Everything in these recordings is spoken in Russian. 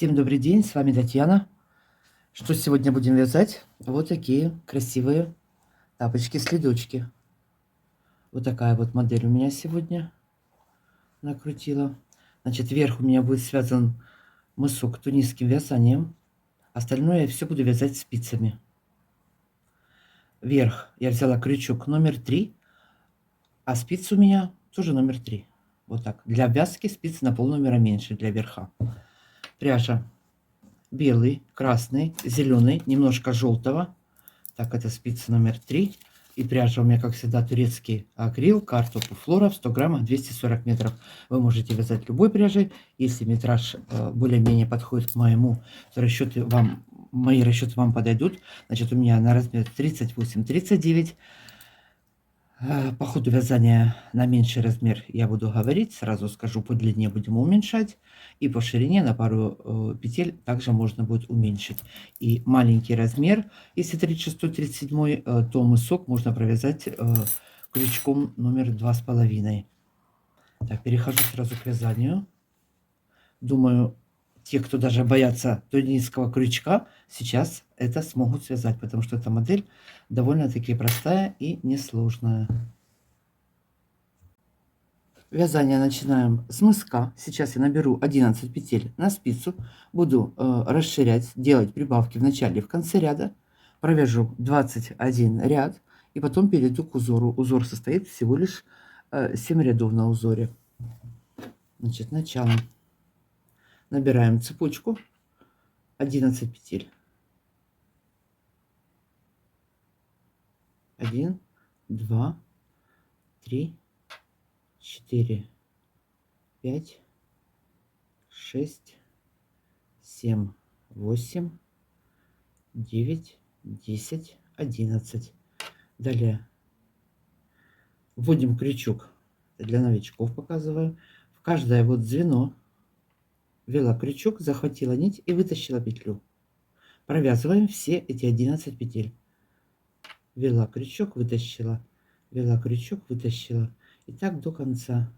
Всем добрый день, с вами Татьяна. Что сегодня будем вязать? Вот такие красивые тапочки-следочки. Вот такая вот модель у меня сегодня накрутила. Значит, вверх у меня будет связан мысок тунисским вязанием. Остальное я все буду вязать спицами. Вверх я взяла крючок номер 3, а спицы у меня тоже номер 3. Вот так. Для вязки спицы на полномера меньше для верха. Пряжа белый, красный, зеленый, немножко желтого. Так, это спица номер 3. И пряжа у меня, как всегда, турецкий акрил, картопу флора в 100 граммах, 240 метров. Вы можете вязать любой пряжей. Если метраж более-менее подходит к моему, то мои расчеты вам подойдут. Значит, у меня на размер 38-39. По ходу вязания на меньший размер я буду говорить, сразу скажу, по длине будем уменьшать, и по ширине на пару петель также можно будет уменьшить. И маленький размер, если 36-37, то мысок можно провязать крючком номер 2,5. Так, перехожу сразу к вязанию. Думаю, те, кто даже боятся тунисского крючка, сейчас это смогут связать, потому что эта модель довольно-таки простая и несложная. Вязание начинаем с мыска. Сейчас я наберу 11 петель на спицу. Буду расширять, делать прибавки в начале и в конце ряда. Провяжу 21 ряд и потом перейду к узору. Узор состоит всего лишь 7 рядов на узоре. Значит, начало. Набираем цепочку 11 петель. 1, 2, 3, 4, 5, 6, 7, 8, 9, 10, 11. Далее вводим крючок. Для новичков показываю. В каждое вот звено ввела крючок, захватила нить и вытащила петлю. Провязываем все эти 11 петель. Ввела крючок, вытащила. Ввела крючок, вытащила. И так до конца.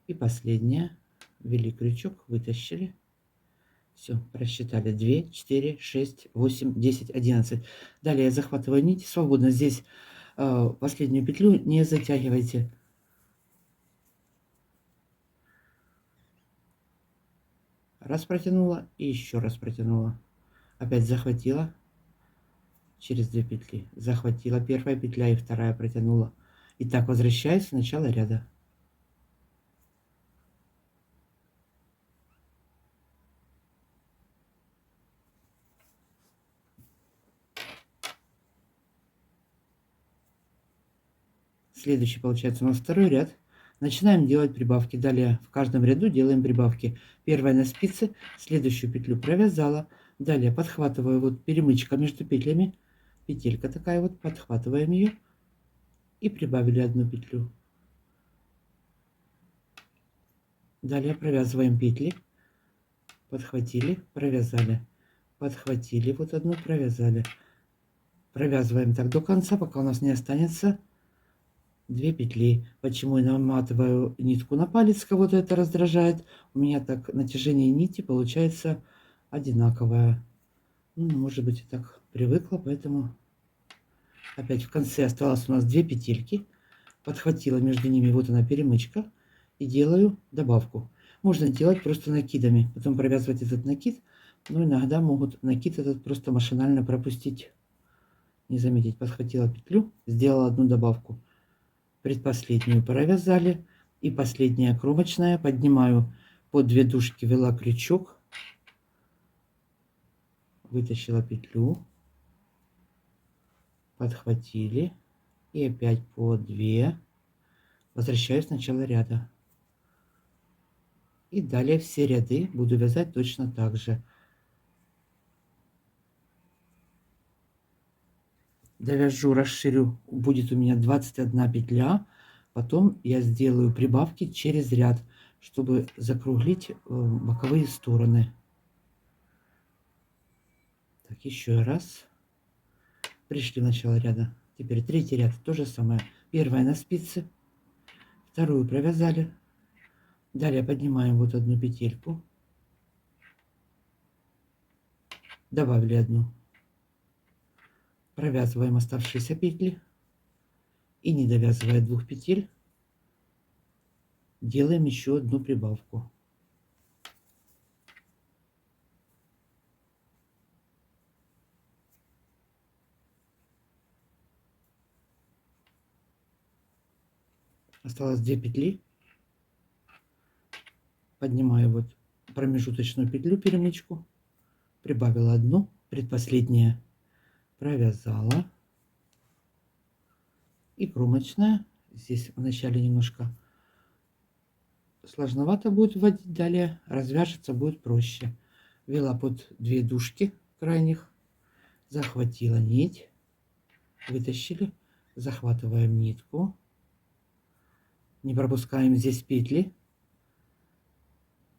И последняя. Ввели крючок, вытащили. Все, просчитали. 2, 4, 6, 8, 10, 11. Далее я захватываю нить свободно. Здесь последнюю петлю не затягивайте. Раз протянула и еще раз протянула. Опять захватила через 2 петли. Захватила первая петля и вторая протянула. И так возвращаюсь в начало ряда. Следующий получается у нас второй ряд. Начинаем делать прибавки. Далее в каждом ряду делаем прибавки. Первая на спице, следующую петлю провязала. Далее подхватываю вот перемычка между петлями. Петелька такая вот, подхватываем ее и прибавили одну петлю. Далее провязываем петли. Подхватили, провязали. Подхватили вот одну, провязали. Провязываем так до конца, пока у нас не останется 2 петли. Почему я наматываю нитку на палец, кого-то это раздражает. У меня так натяжение нити получается одинаковое. Ну, может быть, я так привыкла, поэтому опять в конце осталось у нас 2 петельки. Подхватила между ними, вот она перемычка, и делаю добавку. Можно делать просто накидами, потом провязывать этот накид, но иногда могут накид этот просто машинально пропустить, не заметить. Подхватила петлю, сделала одну добавку. Предпоследнюю провязали, и последняя кромочная. Поднимаю под 2 дужки, ввела крючок, вытащила петлю, подхватили, и опять по 2. Возвращаюсь в начало ряда. И далее все ряды буду вязать точно так же. Довяжу, расширю, будет у меня 21 петля. Потом я сделаю прибавки через ряд, чтобы закруглить боковые стороны. Так, еще раз. Пришли в начало ряда. Теперь третий ряд. То же самое. Первая на спице. Вторую провязали. Далее поднимаем вот одну петельку. Добавили одну. Провязываем оставшиеся петли. И не довязывая 2 петель, делаем еще одну прибавку. Осталось 2 петли. Поднимаю вот промежуточную петлю, перемычку. Прибавила одну, предпоследняя. Провязала. И кромочная. Здесь вначале немножко сложновато будет вводить, далее развяжется будет проще. Ввела под 2 дужки крайних, захватила нить, вытащили, захватываем нитку, не пропускаем здесь петли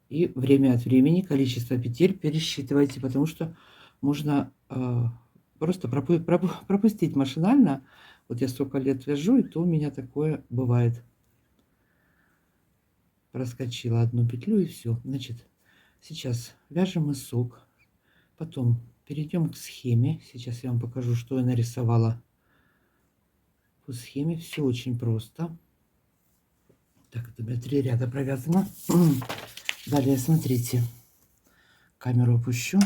и время от времени количество петель пересчитывайте, потому что можно просто пропустить машинально. Вот я столько лет вяжу, и то у меня такое бывает. Проскочила одну петлю и все. Значит, сейчас вяжем мысок. Потом перейдем к схеме. Сейчас я вам покажу, что я нарисовала по схеме. Все очень просто. Так, это у меня 3 ряда провязано. Далее, смотрите. Камеру опущу.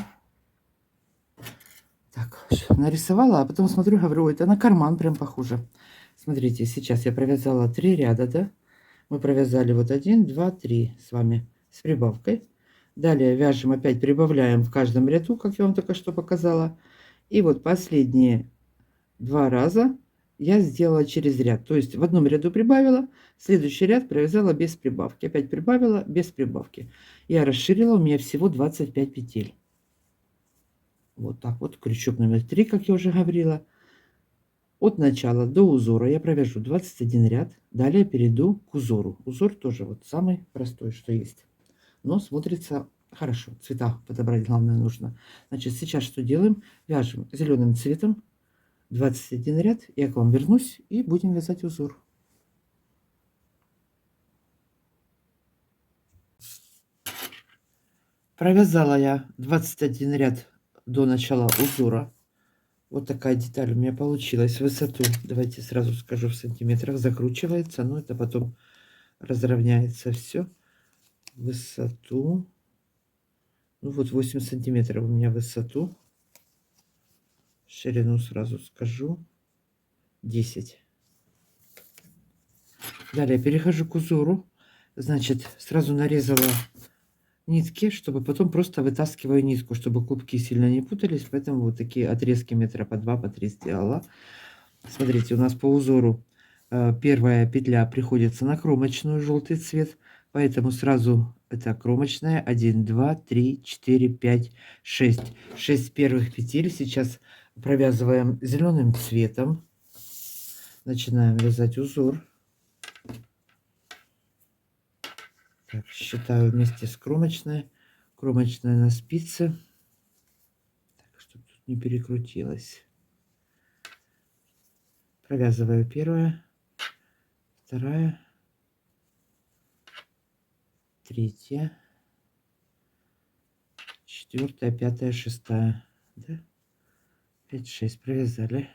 Так, нарисовала, а потом смотрю, говорю, ой, это на карман прям похоже. Смотрите, сейчас я провязала 3 ряда, да? Мы провязали вот 1, 2, 3 с вами с прибавкой. Далее вяжем, опять прибавляем в каждом ряду, как я вам только что показала. И вот последние 2 раза я сделала через ряд. То есть в одном ряду прибавила, следующий ряд провязала без прибавки. Опять прибавила без прибавки. Я расширила, у меня всего 25 петель. Вот так вот, крючок номер 3, как я уже говорила. От начала до узора я провяжу 21 ряд. Далее перейду к узору. Узор тоже вот самый простой, что есть. Но смотрится хорошо. Цвета подобрать главное нужно. Значит, сейчас что делаем? Вяжем зеленым цветом 21 ряд. Я к вам вернусь и будем вязать узор. Провязала я 21 ряд до начала узора. Вот такая деталь у меня получилась. Высоту, давайте сразу скажу в сантиметрах, закручивается, но это потом разровняется все. Высоту, ну вот 8 сантиметров у меня высоту. Ширину сразу скажу 10. Далее перехожу к узору. Значит, сразу нарезала нитки, чтобы потом просто вытаскиваю нитку, чтобы клубки сильно не путались. Поэтому вот такие отрезки метра по 2, по 3 сделала. Смотрите, у нас по узору первая петля приходится на кромочную, желтый цвет. Поэтому сразу это кромочная. 1, 2, 3, 4, 5, 6. 6 первых петель. Сейчас провязываем зеленым цветом. Начинаем вязать узор. Так, считаю вместе с кромочной. Кромочная на спице. Так, чтобы тут не перекрутилось. Провязываю первая, вторая, третья, четвертая, пятая, шестая. Да? 5, 6 провязали.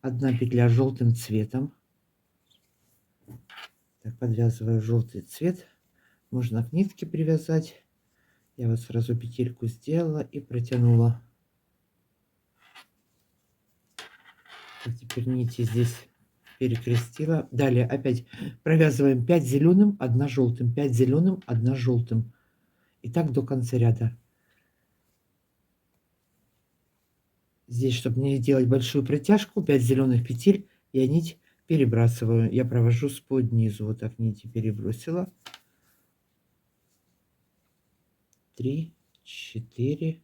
Одна петля желтым цветом. Так, подвязываю желтый цвет. Можно к нитке привязать. Я вот сразу петельку сделала и протянула. Так, теперь нити здесь перекрестила. Далее опять провязываем 5 зеленым, 1 желтым, 5 зеленым, 1 желтым. И так до конца ряда. Здесь, чтобы не делать большую протяжку, 5 зеленых петель, я нить перебрасываю. Я провожу спод низу. Вот так нити перебросила. 3, 4,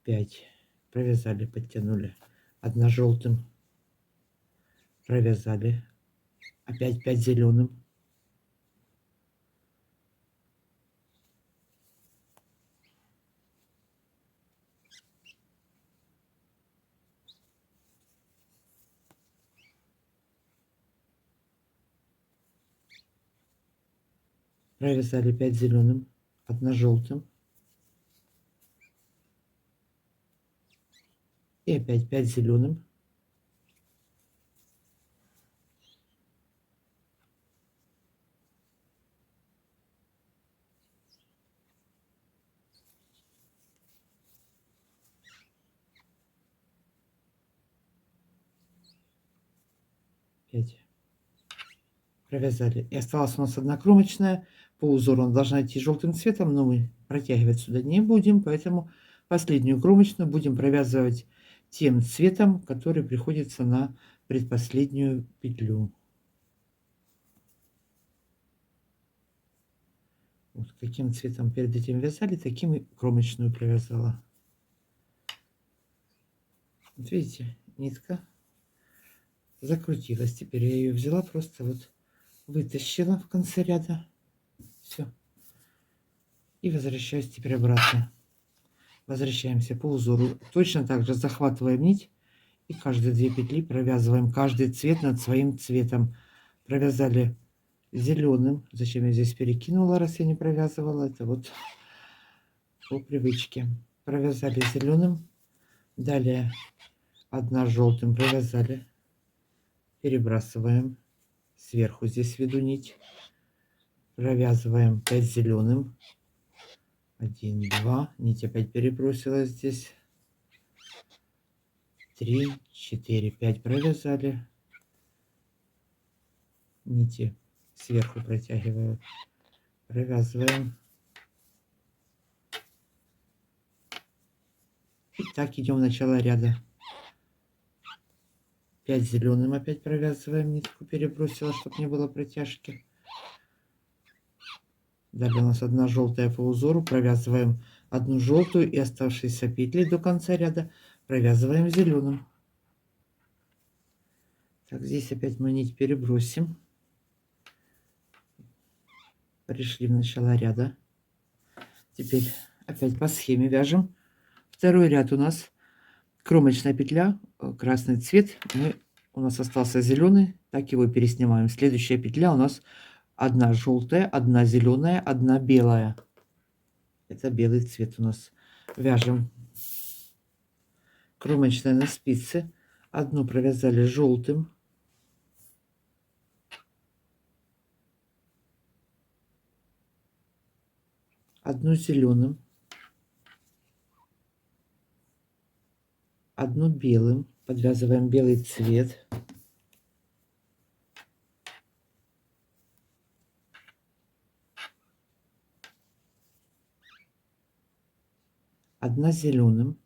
5. Провязали, подтянули. 1 желтым. Провязали. Опять 5 зеленым. Провязали 5 зеленым, 1 желтым. И опять 5 зеленым. Провязали. И осталась у нас одна кромочная. По узору она должна идти желтым цветом, но мы протягивать сюда не будем, поэтому последнюю кромочную будем провязывать тем цветом, который приходится на предпоследнюю петлю. Вот каким цветом перед этим вязали, таким и кромочную провязала. Вот видите, нитка закрутилась. Теперь я ее взяла, просто вот вытащила в конце ряда. Все. И возвращаюсь теперь обратно. Возвращаемся по узору. Точно так же захватываем нить и каждые 2 петли провязываем каждый цвет над своим цветом. Провязали зеленым. Зачем я здесь перекинула, раз я не провязывала? Это вот по привычке. Провязали зеленым. Далее 1 желтым провязали. Перебрасываем. Сверху здесь веду нить. Провязываем 5 зеленым. 1, 2. Нить опять перебросила здесь. 3, 4, 5 провязали. Нити сверху протягиваю. Провязываем. И так идем в начало ряда. 5 зеленым опять провязываем. Нитку перебросила, чтобы не было протяжки. Далее у нас 1 желтая по узору. Провязываем 1 желтую и оставшиеся петли до конца ряда провязываем зеленым. Так, здесь опять мы нить перебросим. Пришли в начало ряда. Теперь опять по схеме вяжем. Второй ряд у нас кромочная петля, красный цвет. У нас остался зеленый, так его переснимаем. Следующая петля у нас 1 желтая, 1 зеленая, 1 белая. Это белый цвет у нас. Вяжем кромочная на спице. 1 провязали желтым. 1 зеленым. 1 белым. Подвязываем белый цвет. 1 зеленым.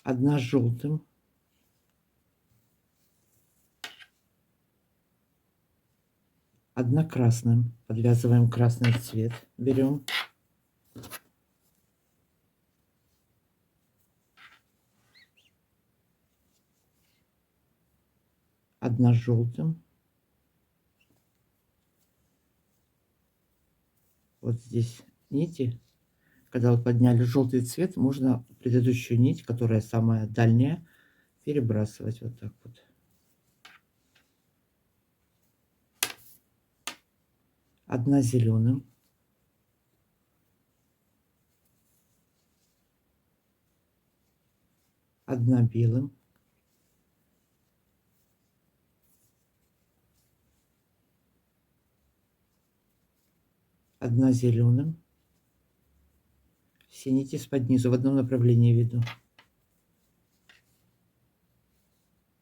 1 желтым. 1 красным. Подвязываем красный цвет. Берем. 1 желтым. Вот здесь нити. Когда вы подняли желтый цвет, можно предыдущую нить, которая самая дальняя, перебрасывать вот так вот. 1 зеленым. 1 белым. 1 зеленым. Все нити с-под низу в одном направлении веду.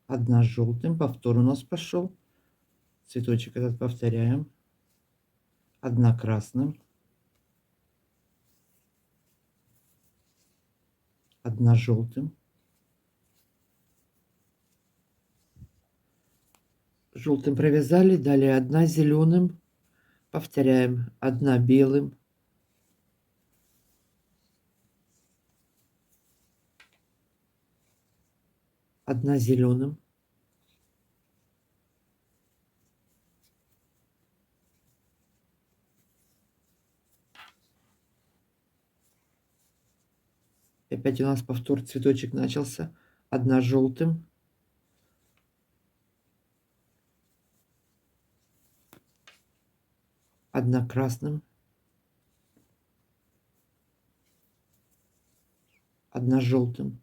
1 желтым. Повтор у нас пошел. Цветочек этот повторяем. 1 красным. 1 желтым. Желтым провязали. Далее 1 зеленым. Повторяем. 1 белым. 1 зеленым. 5 опять у нас повтор, цветочек начался. Одна желтым, одна красным, одна желтым,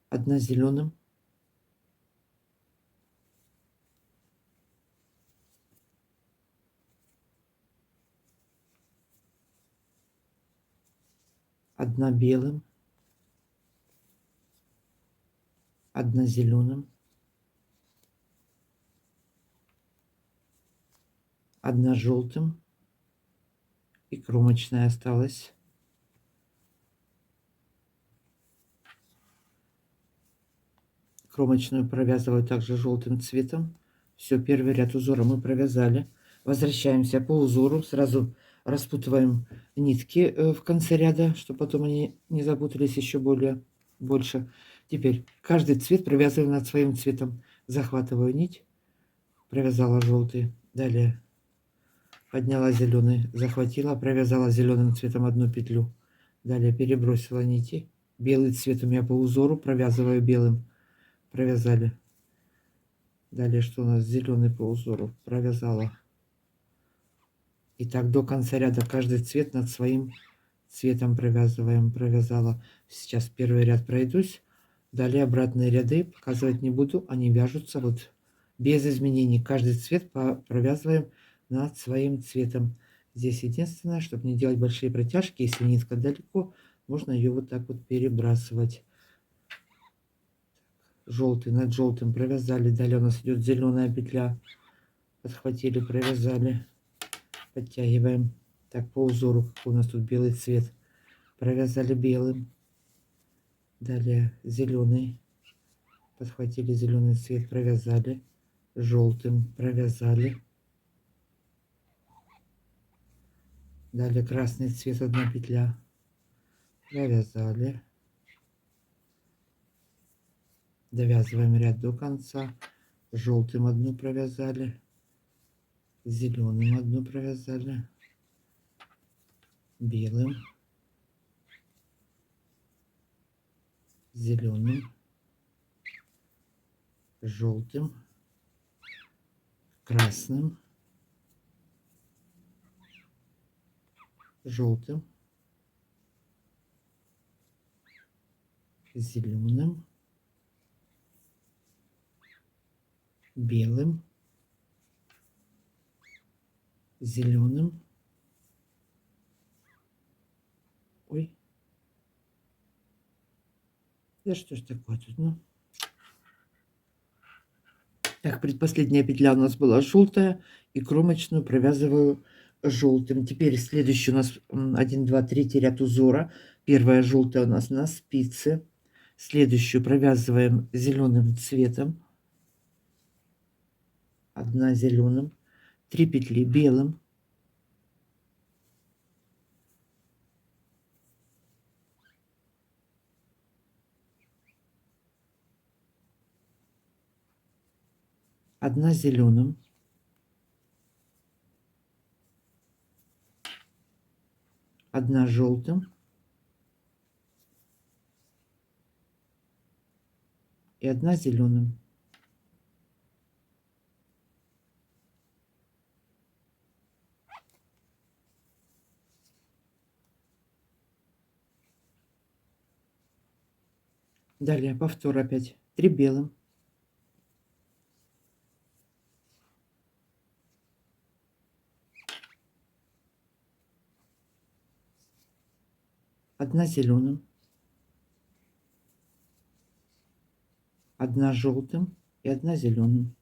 одна зеленым, одна белым, одна зеленым, одна желтым и кромочная осталась. Кромочную провязываю также желтым цветом. Все, первый ряд узора мы провязали. Возвращаемся по узору. Сразу распутываем нитки в конце ряда, чтобы потом они не запутались еще больше. Теперь каждый цвет провязываю над своим цветом. Захватываю нить, провязала желтый. Далее подняла зеленый, захватила, провязала зеленым цветом одну петлю. Далее перебросила нити. Белый цвет у меня по узору, провязываю белым. Провязали. Далее что у нас? Зеленый по узору. Провязала. И так до конца ряда каждый цвет над своим цветом провязываем. Провязала. Сейчас первый ряд пройдусь. Далее обратные ряды показывать не буду. Они вяжутся вот без изменений. Каждый цвет провязываем над своим цветом. Здесь единственное, чтобы не делать большие протяжки, если нитка далеко, можно ее вот так вот перебрасывать. Желтый над желтым провязали. Далее у нас идет зеленая петля. Подхватили, провязали. Подтягиваем. Так, по узору, какой у нас тут белый цвет. Провязали белым. Далее зеленый. Подхватили зеленый цвет, провязали. Желтым провязали. Далее красный цвет, одна петля. Провязали. Довязываем ряд до конца. Желтым одну провязали. Зеленым одну провязали. Белым. Зеленым. Желтым. Красным. Желтым. Зеленым. Белым. Зеленым. Ой. Да что ж такое тут, ну? Так, предпоследняя петля у нас была желтая, и кромочную провязываю желтым. Теперь следующий у нас 1, 2, 3 ряд узора. Первая желтая у нас на спице. Следующую провязываем зеленым цветом. Одна зеленым. 3 петли белым. Одна зеленым. Одна желтым. И одна зеленым. Далее повтор опять. 3 белым. Одна зеленым. Одна желтым и одна зеленым.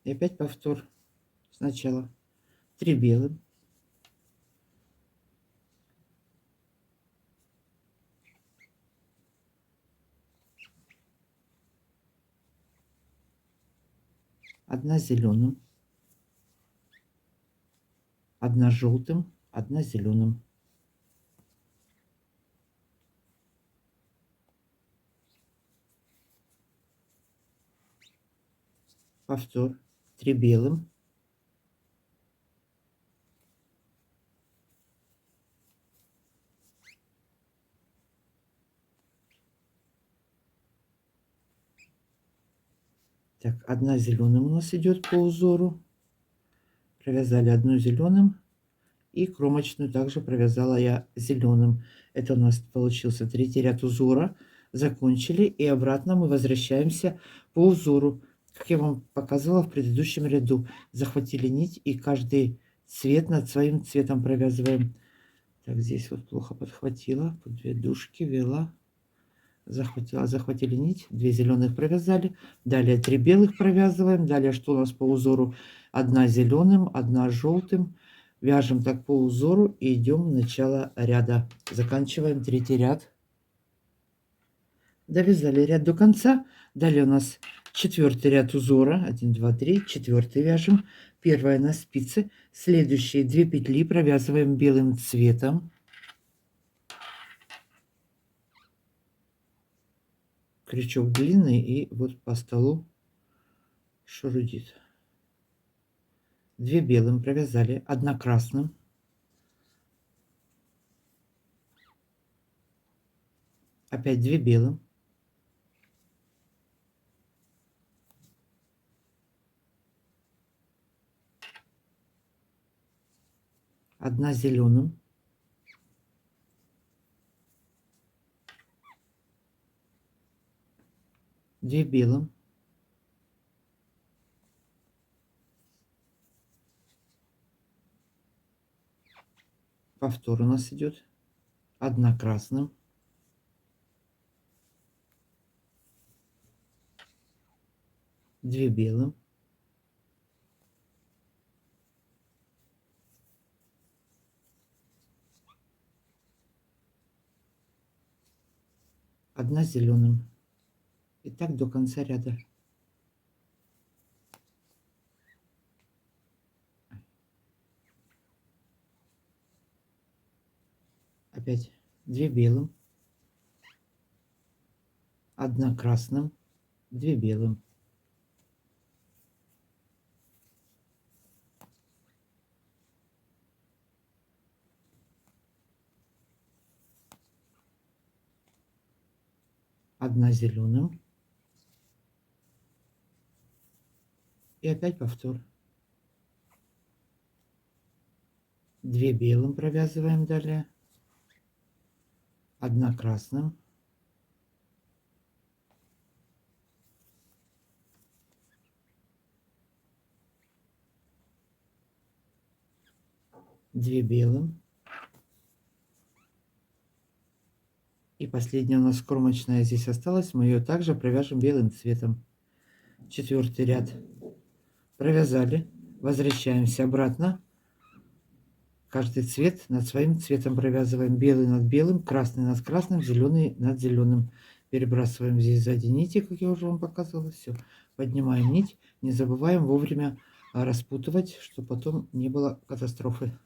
И опять повтор сначала. 3 белым. Одна зеленым. Одна желтым, одна зеленым. повтор, 3 белым, так, 1 зеленым у нас идет по узору, провязали 1 зеленым и кромочную также провязала я зеленым. Это у нас получился 3-й ряд узора. Закончили и обратно мы возвращаемся по узору, как я вам показывала в предыдущем ряду. Захватили нить и каждый цвет над своим цветом провязываем. Так, здесь вот плохо подхватила, по 2 дужки вела, захватили нить, 2 зеленых провязали, далее 3 белых провязываем, далее что у нас по узору? 1 зеленым, 1 желтым, вяжем так по узору и идем в начало ряда, заканчиваем 3-й ряд, довязали ряд до конца. Далее у нас 4-й ряд узора, 1 2 3, 4-й вяжем, 1 на спице, следующие 2 петли провязываем белым цветом. Крючок длинный и вот по столу шурудит. 2 белым провязали, 1 красным, опять 2 белым, 1 зеленым, 2 белым, повтор у нас идет, 1 красным, 2 белым, 1 зеленым. И так до конца ряда. Опять 2 белым, 1 красным, 2 белым, 1 зеленым и опять повтор. 2 белым провязываем далее, 1 красным, 2 белым. И последняя у нас кромочная здесь осталась. Мы ее также провяжем белым цветом. 4-й ряд провязали. Возвращаемся обратно. Каждый цвет над своим цветом провязываем. Белый над белым, красный над красным, зеленый над зеленым. Перебрасываем здесь сзади нити, как я уже вам показывала. Все. Поднимаем нить. Не забываем вовремя распутывать, чтобы потом не было катастрофы.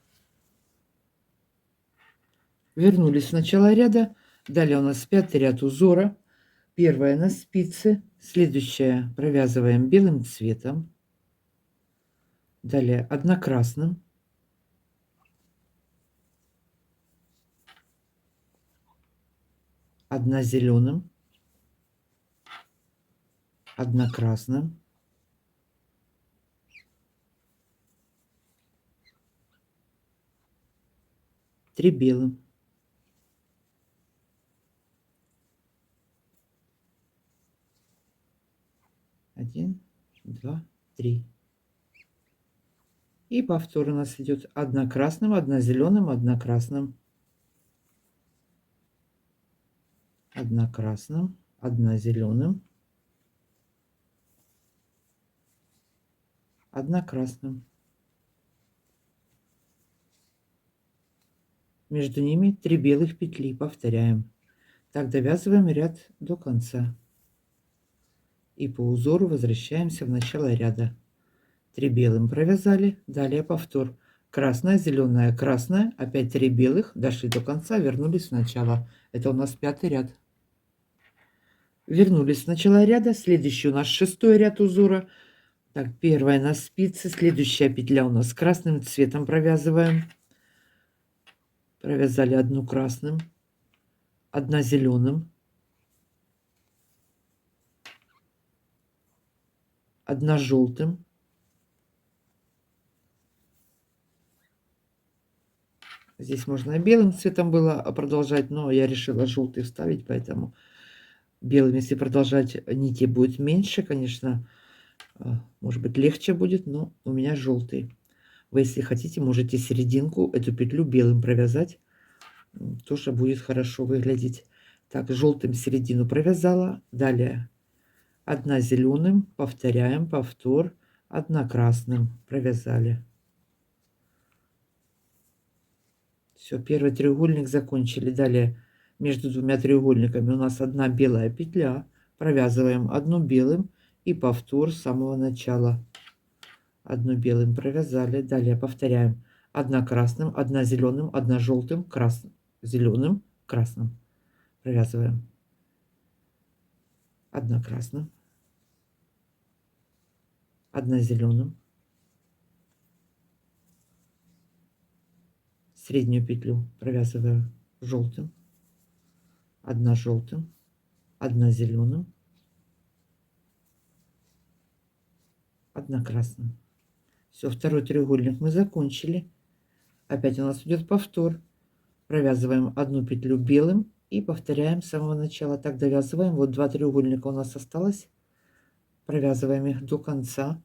Вернулись в начало ряда. Далее у нас 5-й ряд узора. 1 на спице. Следующее провязываем белым цветом. Далее 1 красным. 1 зеленым. 1 красным. 3 белым. 1, 2, 3. И повтор у нас идет 1 красным, 1 зеленым, 1 красным, 1 красным, 1 зеленым, 1 красным. Между ними 3 белых петли. Повторяем. Так довязываем ряд до конца. И по узору возвращаемся в начало ряда. 3 белым провязали, далее повтор. Красная, зеленая, красная, опять 3 белых, дошли до конца, вернулись в начало. Это у нас 5-й ряд. Вернулись в начало ряда, следующий у нас 6-й ряд узора. Так, первая на спице, следующая петля у нас красным цветом провязываем. Провязали одну красным, одна зеленым, одна желтым, здесь можно и белым цветом было продолжать, но я решила желтый вставить, поэтому белым, если продолжать, нити будет меньше, конечно, может быть легче будет, но у меня желтый. Вы, если хотите, можете серединку, эту петлю белым провязать, тоже будет хорошо выглядеть. Так, желтым середину провязала, далее одна зеленым, повторяем, повтор, одна красным провязали. Все, первый треугольник закончили. Далее между двумя треугольниками у нас одна белая петля, провязываем одну белым и повтор с самого начала. Одну белым провязали, далее повторяем, одна красным, одна зеленым, одна желтым, красным, зеленым, красным провязываем, одна красным, одна зеленым, среднюю петлю провязываю желтым, одна желтым, одна зеленым, одна красным. Все, второй треугольник мы закончили. Опять у нас идет повтор. Провязываем одну петлю белым и повторяем с самого начала. Так довязываем. Вот два треугольника у нас осталось. Провязываем их до конца.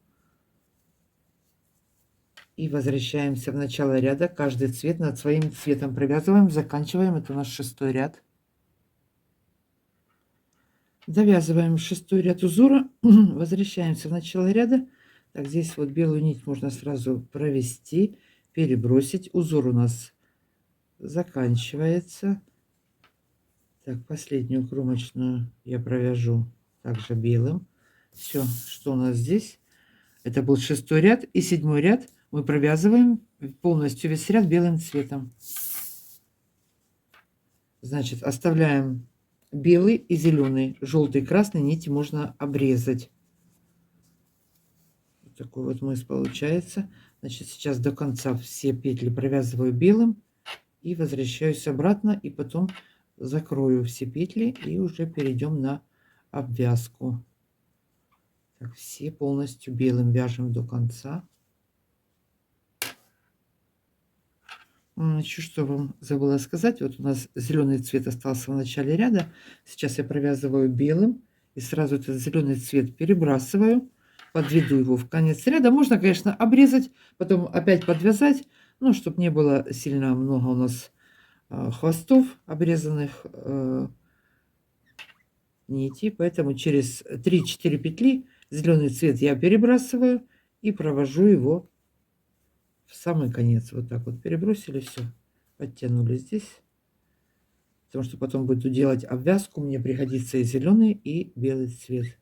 И возвращаемся в начало ряда. Каждый цвет над своим цветом провязываем. Заканчиваем. Это у нас 6-й ряд. Довязываем 6-й ряд узора. Возвращаемся в начало ряда. Так, здесь вот белую нить можно сразу провести, перебросить. Узор у нас заканчивается. Так, последнюю кромочную я провяжу также белым. Все, что у нас здесь? Это был 6-й ряд и 7-й ряд мы провязываем полностью весь ряд белым цветом. Значит, оставляем белый и зеленый, желтый и красный нити можно обрезать. Вот такой вот мыс получается. Значит, сейчас до конца все петли провязываю белым и возвращаюсь обратно, и потом закрою все петли и уже перейдем на обвязку. Так, все полностью белым вяжем до конца. Еще что вам забыла сказать, вот у нас зеленый цвет остался в начале ряда. Сейчас я провязываю белым и сразу этот зеленый цвет перебрасываю, подведу его в конец ряда. Можно, конечно, обрезать, потом опять подвязать, ну, чтобы не было сильно много у нас хвостов обрезанных нитей. Поэтому через 3-4 петли зеленый цвет я перебрасываю и провожу его в самый конец. Вот так вот перебросили, все, подтянули здесь. Потому что потом буду делать обвязку, мне пригодится и зеленый, и белый цвет.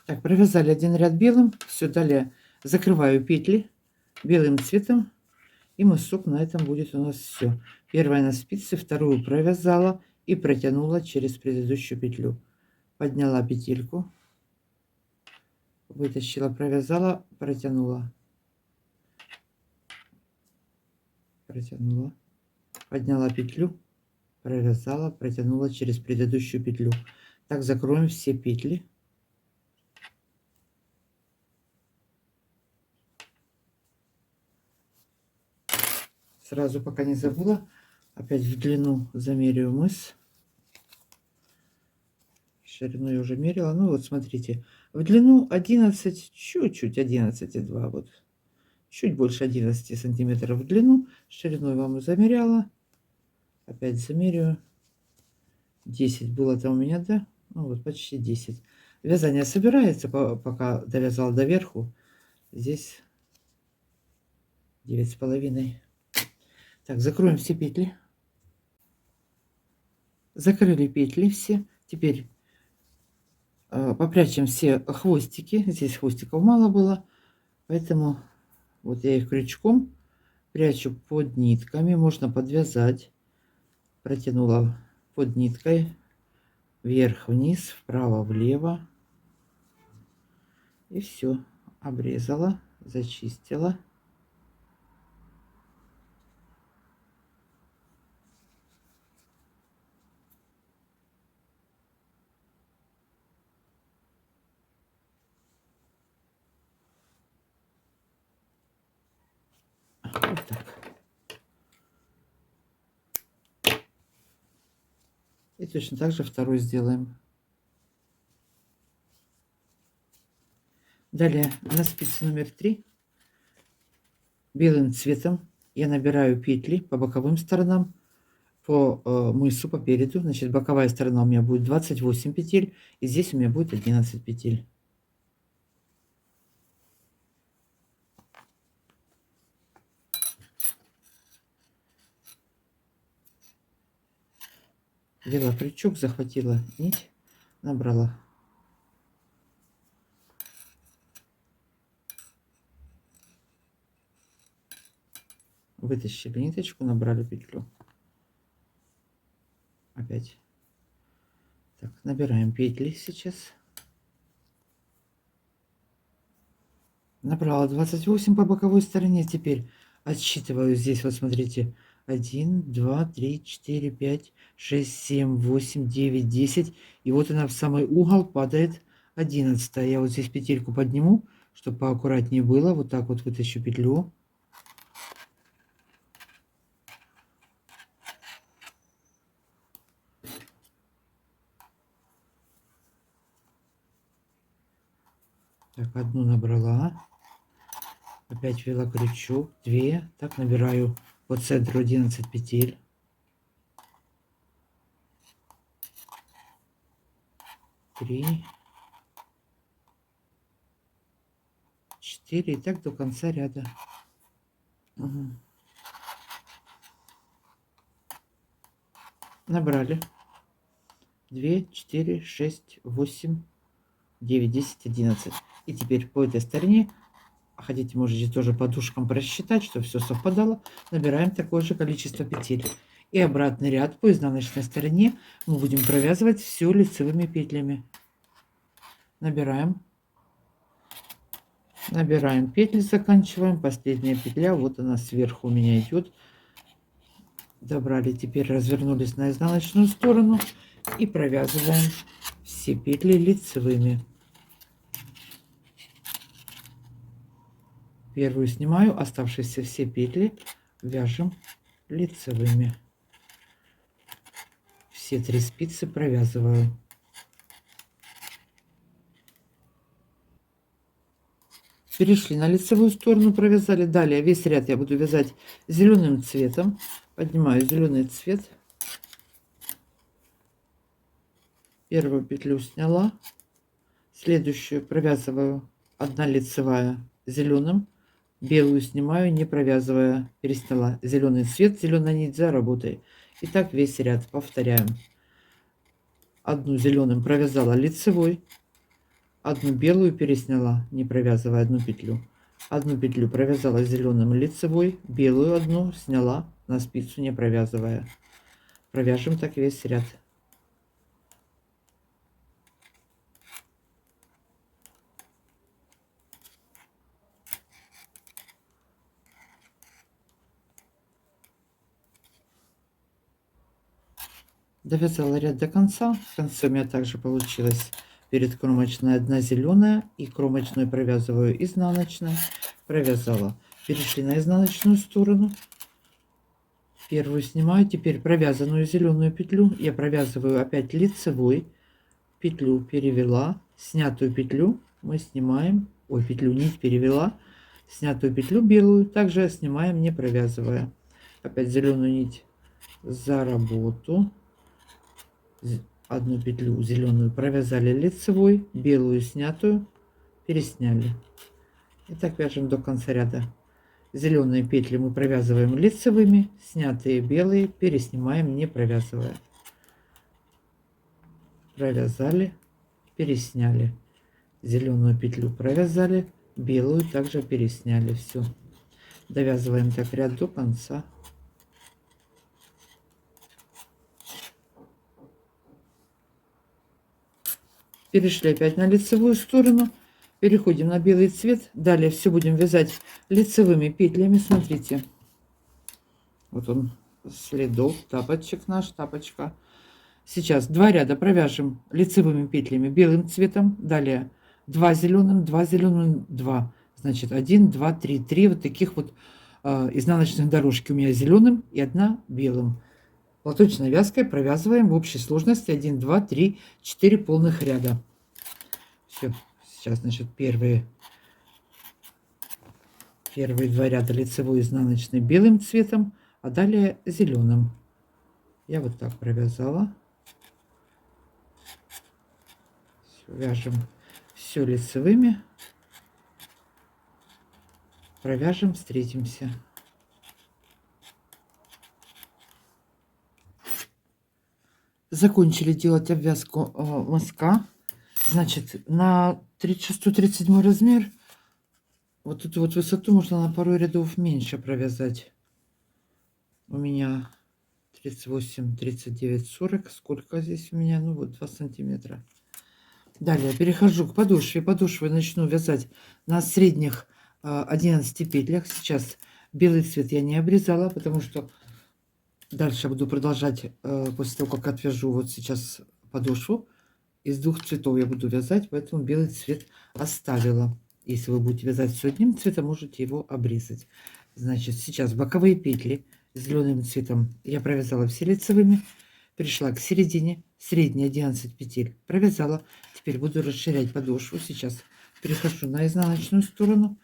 Так, провязали один ряд белым. Все, далее закрываю петли белым цветом. И мысок на этом будет у нас все. Первая на спице, вторую провязала и протянула через предыдущую петлю. Подняла петельку, вытащила, провязала, протянула. Протянула, подняла петлю, провязала, протянула через предыдущую петлю. Так закроем все петли. Сразу, пока не забыла, опять в длину замеряю мыс. Ширину я уже мерила. Ну вот смотрите, в длину 11, чуть-чуть 11,2, вот чуть больше 11 сантиметров в длину. Ширину я вам замеряла. Опять замеряю. 10 было-то у меня, да? Ну вот почти 10. Вязание собирается, пока довязала до верху. Здесь 9,5. Так, закроем все петли. Закрыли петли все. Теперь попрячем все хвостики. Здесь хвостиков мало было, поэтому вот я их крючком прячу под нитками. Можно подвязать. Протянула под ниткой вверх-вниз, вправо-влево. И все. Обрезала, зачистила. Вот так. И точно так же второй сделаем. Далее на спице номер 3 белым цветом я набираю петли по боковым сторонам, по мысу, по переду. Значит, боковая сторона у меня будет 28 петель, и здесь у меня будет 11 петель. Взяла крючок, захватила нить, набрала. Вытащили ниточку, набрали петлю. Опять. Так, набираем петли сейчас. Набрала 28 по боковой стороне. Теперь отсчитываю здесь, вот смотрите. 1, 2, 3, 4, 5, 6, 7, 8, 9, 10. И вот она в самый угол падает 11. Я вот здесь петельку подниму, чтобы поаккуратнее было. Вот так вот вытащу петлю. Так, одну набрала. Опять ввела крючок. 2. Так, набираю по центру 11 петель. 3, 4. И так до конца ряда. Угу. Набрали 2, 4, 6, 8, 9, 10, 11. И теперь по этой стороне, хотите, можете тоже подушкам просчитать, чтобы все совпадало. Набираем такое же количество петель. И обратный ряд по изнаночной стороне мы будем провязывать все лицевыми петлями. Набираем. Набираем петли, заканчиваем. Последняя петля, вот она сверху у меня идет. Добрали, теперь развернулись на изнаночную сторону и провязываем все петли лицевыми. Первую снимаю, оставшиеся все петли вяжем лицевыми. Все 3 спицы провязываю. Перешли на лицевую сторону, провязали. Далее весь ряд я буду вязать зеленым цветом. Поднимаю зеленый цвет. Первую петлю сняла. Следующую провязываю 1 лицевая зеленым. Белую снимаю, не провязывая. Пересняла зеленый цвет, зеленая нить за работой. И так весь ряд повторяем. Одну зеленым провязала лицевой. Одну белую пересняла, не провязывая одну петлю. Одну петлю провязала зеленым лицевой, белую одну сняла на спицу, не провязывая. Провяжем так весь ряд. Довязала ряд до конца. В конце у меня также получилось перед кромочной 1 зеленая, и кромочную провязываю изнаночной. Провязала. Перешли на изнаночную сторону. Первую снимаю, теперь провязанную зеленую петлю я провязываю опять лицевой. Петлю перевела, снятую петлю мы снимаем, петлю нить перевела, снятую петлю белую также снимаем, не провязывая. Опять зеленую нить за работу. Одну петлю зеленую провязали лицевой, белую снятую пересняли. И так вяжем до конца ряда. Зеленые петли мы провязываем лицевыми, снятые белые переснимаем, не провязывая. Провязали, пересняли. Зеленую петлю провязали, белую также пересняли. Все. Довязываем так ряд до конца. Перешли опять на лицевую сторону. Переходим на белый цвет. Далее все будем вязать лицевыми петлями. Смотрите. Вот он, следов, тапочек наш, тапочка. Сейчас 2 ряда провяжем лицевыми петлями белым цветом. Далее 2 зеленым, 2 зеленым, 2. Значит, 1, 2, 3. 3 вот таких вот изнаночных дорожки у меня зеленым и 1 белым. Платочной вязкой провязываем в общей сложности 1, 2, 3, 4 полных ряда. Все. Сейчас, значит, первые 2 ряда лицевой и изнаночной белым цветом, а далее зеленым. Я вот так провязала. Вяжем все лицевыми. Провяжем, встретимся. Закончили делать обвязку мыска. Значит, на 36-37 размер вот эту вот высоту можно на пару рядов меньше провязать. У меня 38, 39, 40. Сколько здесь у меня? Ну вот 2 сантиметра. Далее перехожу к подошве. Подошву начну вязать на средних 11 петлях. Сейчас белый цвет я не обрезала, потому что дальше буду продолжать после того, как отвяжу вот сейчас подошву. Из 2 цветов я буду вязать, поэтому белый цвет оставила. Если вы будете вязать все одним цветом, можете его обрезать. Значит, сейчас боковые петли зеленым цветом я провязала все лицевыми. Перешла к середине, средние 11 петель провязала. Теперь буду расширять подошву. Сейчас перехожу на изнаночную сторону.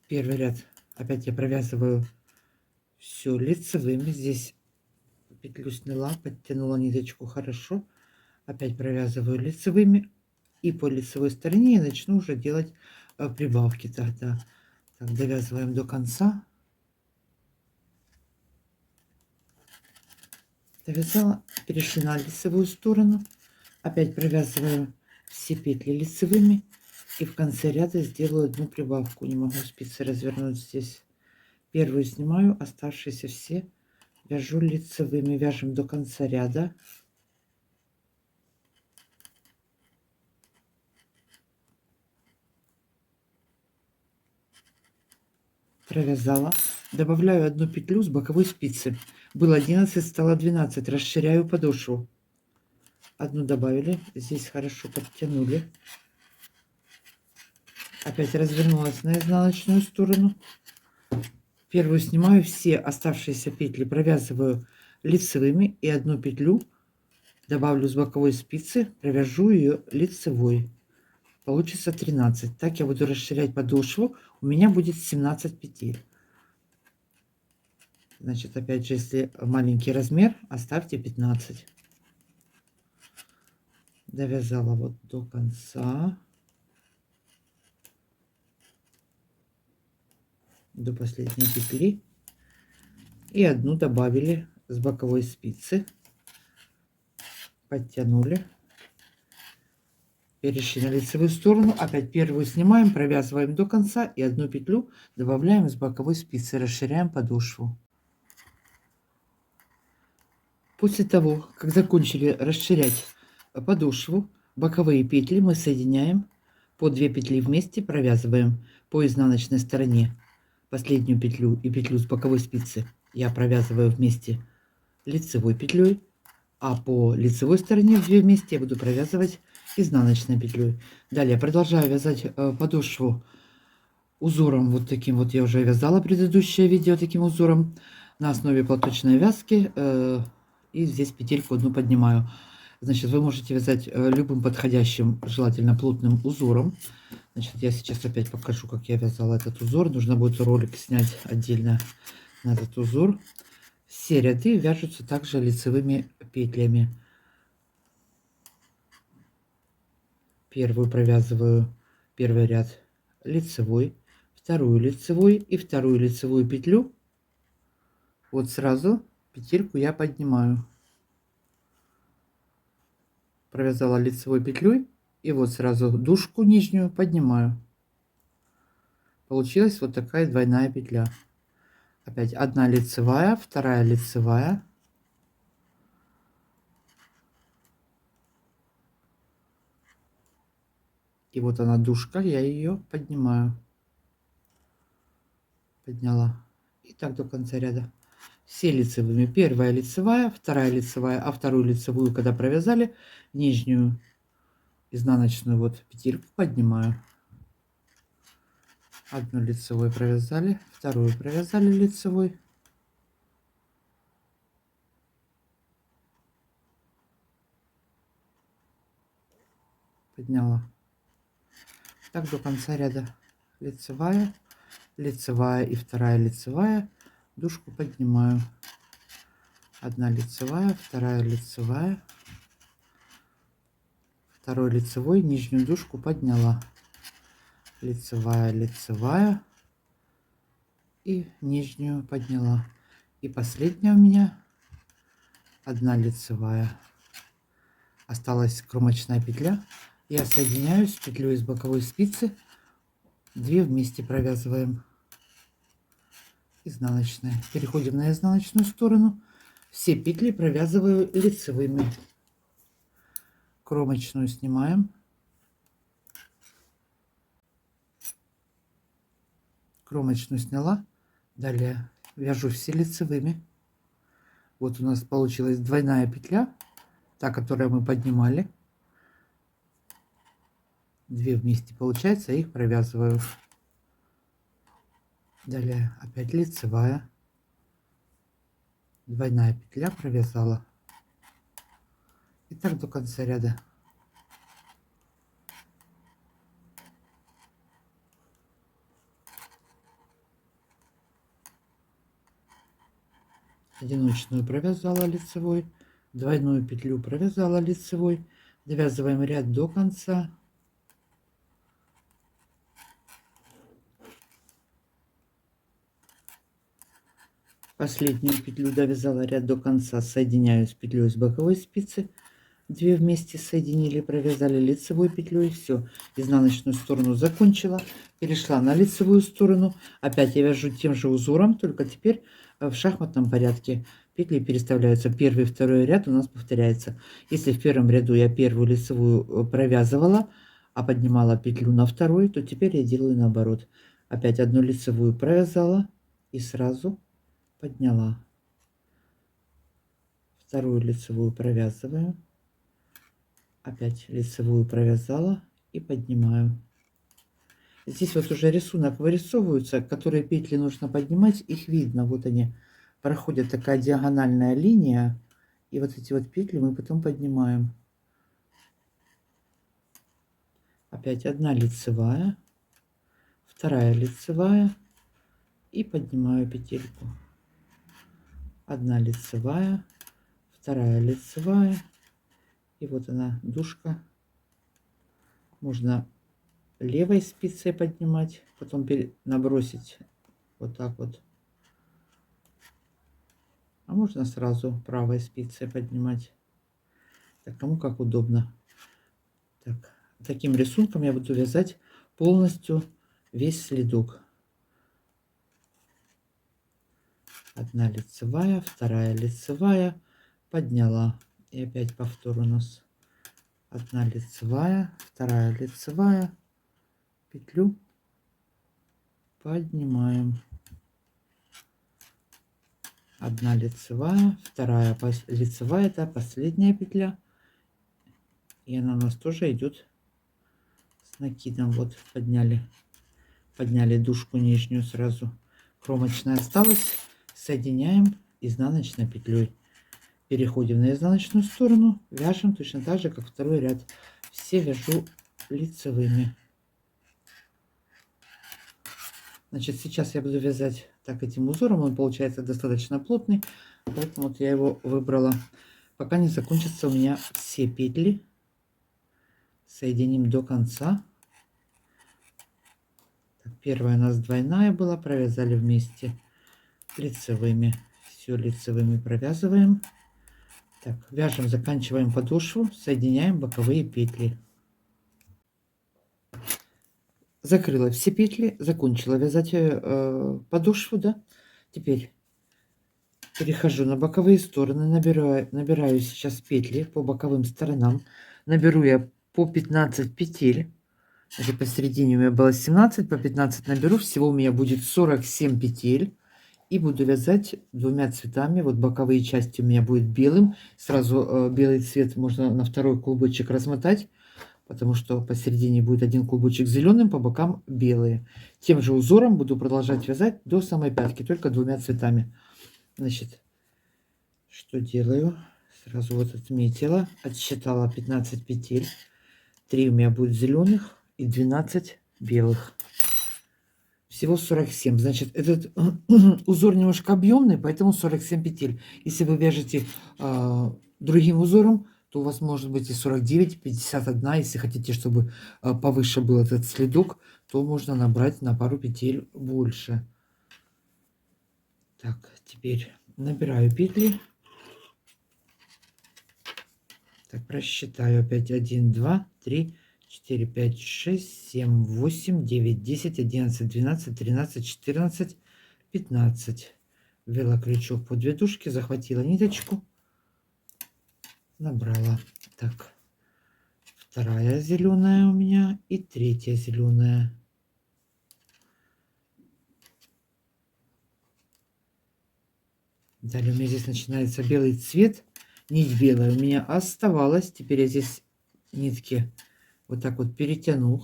Первый ряд опять я провязываю все лицевыми. Здесь петлю сняла, подтянула ниточку хорошо. Опять провязываю лицевыми. И по лицевой стороне я начну уже делать прибавки тогда. Так, довязываем до конца. Довязала, перешли на лицевую сторону. Опять провязываю все петли лицевыми. И в конце ряда сделаю одну прибавку. Не могу спицы развернуть здесь. Первую снимаю, оставшиеся все вяжу лицевыми. Вяжем до конца ряда. Провязала. Добавляю одну петлю с боковой спицы. Было 11, стало 12. Расширяю подошву. Одну добавили. Здесь хорошо подтянули. Опять развернулась на изнаночную сторону. Первую снимаю, все оставшиеся петли провязываю лицевыми. И одну петлю добавлю с боковой спицы. Провяжу ее лицевой. Получится 13. Так я буду расширять подошву. У меня будет 17 петель. Значит, опять же, если маленький размер, оставьте 15. Довязала вот до конца. До последней петли. И одну добавили с боковой спицы. Подтянули. Перешли на лицевую сторону. Опять первую снимаем, провязываем до конца. И одну петлю добавляем с боковой спицы. Расширяем подошву. После того, как закончили расширять подошву, боковые петли мы соединяем по 2 петли вместе, провязываем по изнаночной стороне последнюю петлю и петлю с боковой спицы я провязываю вместе лицевой петлей, а по лицевой стороне в 2 вместе я буду провязывать изнаночной петлей. Далее продолжаю вязать подошву узором вот таким вот. Я уже вязала предыдущее видео таким узором на основе платочной вязки. И здесь петельку одну поднимаю. Значит, вы можете вязать любым подходящим, желательно плотным узором. Значит, я сейчас опять покажу, как я вязала этот узор. Нужно будет ролик снять отдельно на этот узор. Все ряды вяжутся также лицевыми петлями. Первую провязываю первый ряд лицевой, вторую лицевой и вторую лицевую петлю. Вот сразу петельку я поднимаю. Провязала лицевой петлей и вот сразу дужку нижнюю поднимаю. Получилась вот такая двойная петля. Опять одна лицевая, вторая лицевая. И вот она дужка, я ее поднимаю. Подняла. И так до конца ряда. Все лицевыми. Первая лицевая, вторая лицевая, а вторую лицевую, когда провязали, нижнюю изнаночную вот петельку поднимаю. Одну лицевой провязали, вторую провязали лицевой. Подняла. Так до конца ряда. Лицевая, лицевая и вторая лицевая. Дужку поднимаю. Одна лицевая, вторая лицевая. Второй лицевой, нижнюю дужку подняла. Лицевая, лицевая. И нижнюю подняла. И последняя у меня одна лицевая. Осталась кромочная петля. Я соединяю с петлей из боковой спицы. 2 вместе провязываем. Изнаночная. Переходим на изнаночную сторону. Все петли провязываю лицевыми. Кромочную снимаем. Кромочную сняла. Далее вяжу все лицевыми. Вот у нас получилась двойная петля, та, которую мы поднимали. 2 вместе получается, их провязываю. Далее опять лицевая. Двойная петля, провязала. И так до конца ряда. Одиночную провязала лицевой, двойную петлю провязала лицевой, довязываем ряд до конца. Последнюю петлю довязала ряд до конца, соединяю с петлей с боковой спицы. 2 вместе соединили, провязали лицевой петлей, все, изнаночную сторону закончила, перешла на лицевую сторону, опять я вяжу тем же узором, только теперь в шахматном порядке. Петли переставляются, первый и второй ряд у нас повторяется. Если в первом ряду я первую лицевую провязывала, а поднимала петлю на второй, то теперь я делаю наоборот. Опять одну лицевую провязала и сразу подняла. Вторую лицевую провязываю. Опять лицевую провязала и поднимаю. Здесь вот уже рисунок вырисовывается, которые петли нужно поднимать, их видно. Вот они, проходит такая диагональная линия, и вот эти вот петли мы потом поднимаем. Опять одна лицевая, вторая лицевая и поднимаю петельку. Одна лицевая, вторая лицевая. И вот она, дужка. Можно левой спицей поднимать, потом набросить вот так вот. А можно сразу правой спицей поднимать. Так, кому как удобно. Так, таким рисунком я буду вязать полностью весь следок. Одна лицевая, вторая лицевая, подняла. И опять повтор у нас. Одна лицевая, вторая лицевая, петлю поднимаем. Одна лицевая, вторая лицевая, это последняя петля. И она у нас тоже идет с накидом. Вот подняли дужку нижнюю сразу. Кромочная осталась. Соединяем изнаночной петлей. Переходим на изнаночную сторону. Вяжем точно так же, как второй ряд. Все вяжу лицевыми. Значит, сейчас я буду вязать так этим узором. Он получается достаточно плотный. Поэтому вот я его выбрала. Пока не закончатся у меня все петли. Соединим до конца. Так, первая у нас двойная была. Провязали вместе лицевыми. Все лицевыми провязываем. Так, вяжем, заканчиваем подошву. Соединяем боковые петли. Закрыла все петли, закончила вязать подошву, да. Теперь перехожу на боковые стороны, набираю сейчас петли по боковым сторонам. Наберу я по 15 петель. Значит, посередине у меня было 17, по 15 наберу. Всего у меня будет 47 петель. И буду вязать двумя цветами. Вот боковые части у меня будет белым. Сразу белый цвет можно на второй клубочек размотать, потому что посередине будет один клубочек зеленым, по бокам белые. Тем же узором буду продолжать вязать до самой пятки, только двумя цветами. Значит, что делаю? Сразу вот отметила, отсчитала 15 петель. 3 у меня будет зеленых и 12 белых. Всего 47. Значит, этот узор немножко объемный, поэтому 47 петель. Если вы вяжете другим узором, то у вас может быть и 49, 51. Если хотите, чтобы повыше был этот следок, то можно набрать на пару петель больше. Так, теперь набираю петли. Так, просчитаю опять 1, 2, 3, 4, 5, 6, 7, 8, 9, 10, 11, 12, 13, 14, 15. Ввела крючок под ведушки, захватила ниточку, набрала. Так, вторая зеленая у меня и третья зеленая. Далее у меня здесь начинается белый цвет. Нить белая у меня оставалась. Теперь я здесь нитки вот так вот перетяну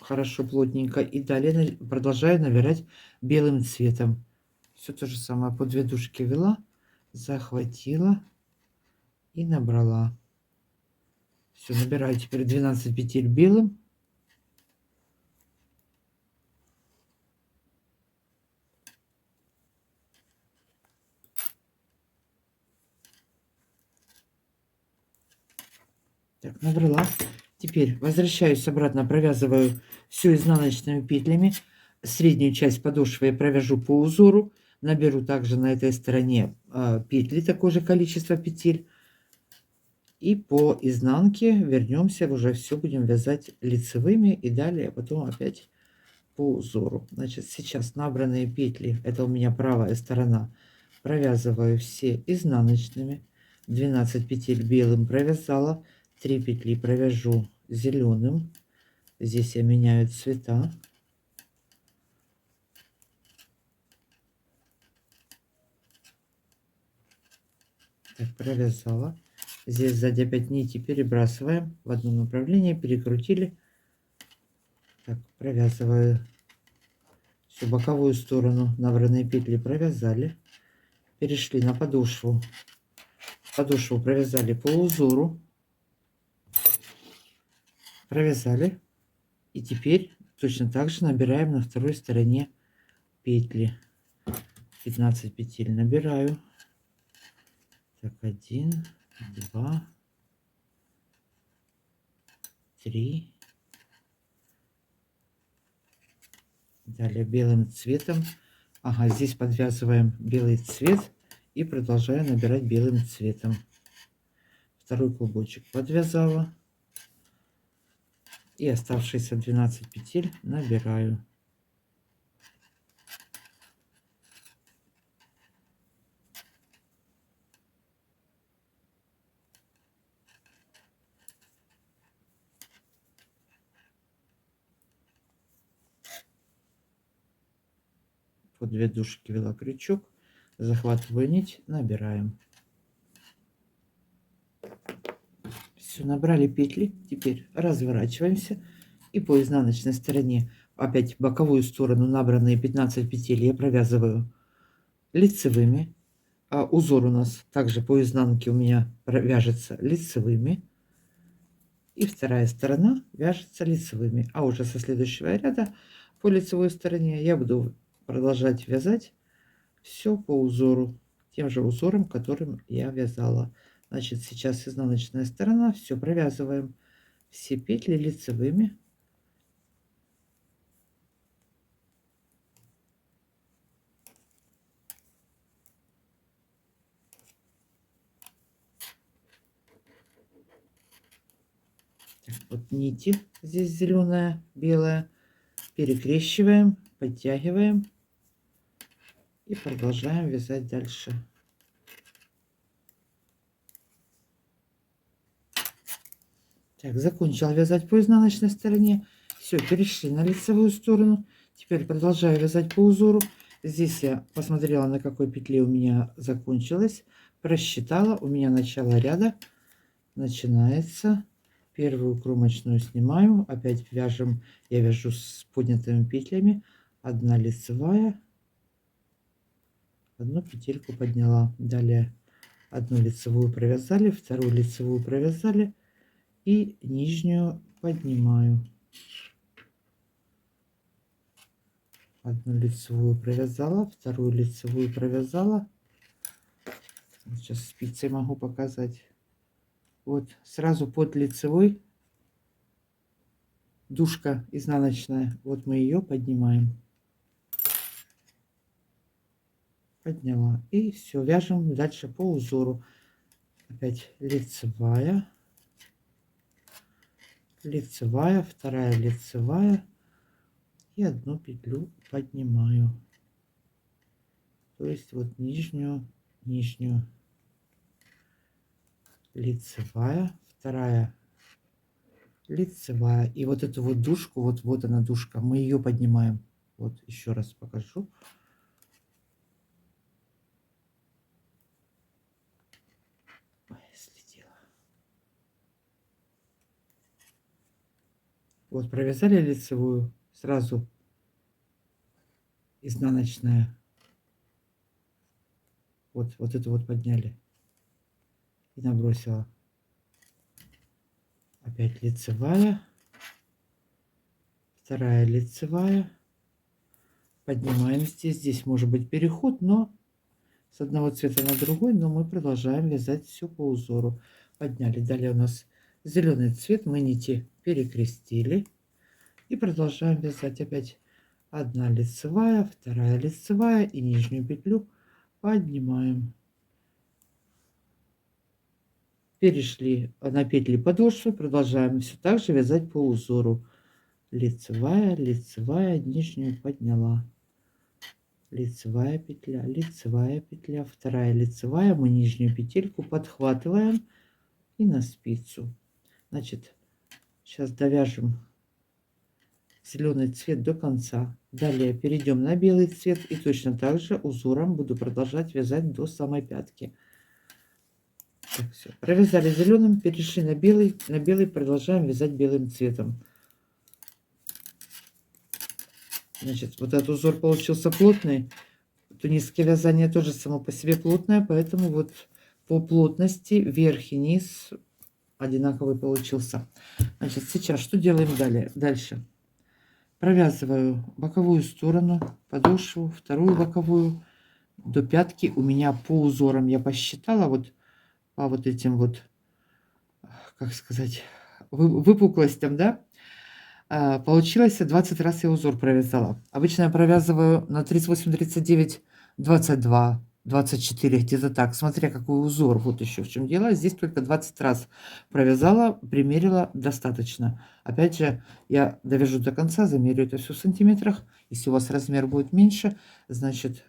хорошо плотненько. И далее продолжаю набирать белым цветом. Все то же самое. По две дужки ввела, захватила и набрала. Все, набираю теперь 12 петель белым. Так, набрала. Теперь возвращаюсь обратно, провязываю все изнаночными петлями. Среднюю часть подошвы я провяжу по узору. Наберу также на этой стороне петли, такое же количество петель. И по изнанке вернемся, уже все будем вязать лицевыми. И далее потом опять по узору. Значит, сейчас набранные петли, это у меня правая сторона, провязываю все изнаночными. 12 петель белым провязала. 3 петли провяжу зеленым. Здесь я меняю цвета. Так, провязала. Здесь сзади опять нити перебрасываем в одно направление, перекрутили. Так, провязываю всю боковую сторону, набранные петли провязали. Перешли на подошву. Подошву провязали по узору. Провязали. И теперь точно так же набираем на второй стороне петли. 15 петель набираю. Так, 1, 2, 3. Далее белым цветом. Ага, здесь подвязываем белый цвет и продолжаю набирать белым цветом. Второй клубочек подвязала. И оставшиеся 12 петель набираю. По 2 дужки ввела крючок, захватываю нить, набираем. Все, набрали петли. Теперь разворачиваемся и по изнаночной стороне опять боковую сторону набранные 15 петель я провязываю лицевыми. А узор у нас также по изнанке у меня вяжется лицевыми. И вторая сторона вяжется лицевыми. А уже со следующего ряда по лицевой стороне я буду продолжать вязать все по узору, тем же узором, которым я вязала. Значит, сейчас изнаночная сторона, все провязываем, все петли лицевыми. Так, вот нити здесь зеленая, белая, перекрещиваем, подтягиваем и продолжаем вязать дальше. Так, закончила вязать по изнаночной стороне. Все, Все, перешли на лицевую сторону. Теперь продолжаю вязать по узору. Здесь я посмотрела, на какой петле у меня закончилось. Просчитала. У меня начало ряда начинается. Первую кромочную снимаю. Опять вяжем. Я вяжу с поднятыми петлями. Одна лицевая. Одну петельку подняла. Далее одну лицевую провязали. Вторую лицевую провязали. И нижнюю поднимаю. Одну лицевую провязала, вторую лицевую провязала. Сейчас спицей могу показать. Вот сразу под лицевой дужка изнаночная. Вот мы ее поднимаем. Подняла. И все, вяжем дальше по узору. Опять лицевая. Лицевая, вторая лицевая. И одну петлю поднимаю. То есть вот нижнюю, лицевая, вторая лицевая. И вот эту вот дужку, вот она дужка, мы ее поднимаем. Вот еще раз покажу. Ой, слетела. Вот провязали лицевую, сразу изнаночная. Вот эту вот подняли и набросила. Опять лицевая, вторая лицевая. Поднимаем здесь. Здесь может быть переход, но с одного цвета на другой, но мы продолжаем вязать все по узору. Подняли. Далее у нас зеленый цвет. Мы нити перекрестили и продолжаем вязать. Опять одна лицевая, вторая лицевая и нижнюю петлю поднимаем. Перешли на петли подошвы, продолжаем все так же вязать по узору. Лицевая, лицевая, нижнюю подняла. Лицевая петля, вторая лицевая, мы нижнюю петельку подхватываем и на спицу. Значит, сейчас довяжем зеленый цвет до конца. Далее перейдем на белый цвет и точно так же узором буду продолжать вязать до самой пятки. Так, все. Провязали зеленым, перешли на белый продолжаем вязать белым цветом. Значит, вот этот узор получился плотный. Тунисское вязание тоже само по себе плотное, поэтому вот по плотности верх и низ одинаковый получился. Значит, сейчас что делаем далее? Дальше. Провязываю боковую сторону, подошву, вторую боковую до пятки. У меня по узорам я посчитала вот по вот этим вот, как сказать, выпуклостям, да? Получилось 20 раз я узор провязала. Обычно я провязываю на 38, 39, 22, 24, где-то так, смотря какой узор. Вот еще в чем дело. Здесь только 20 раз провязала, примерила, достаточно. Опять же, я довяжу до конца, замерю это все в сантиметрах. Если у вас размер будет меньше, значит,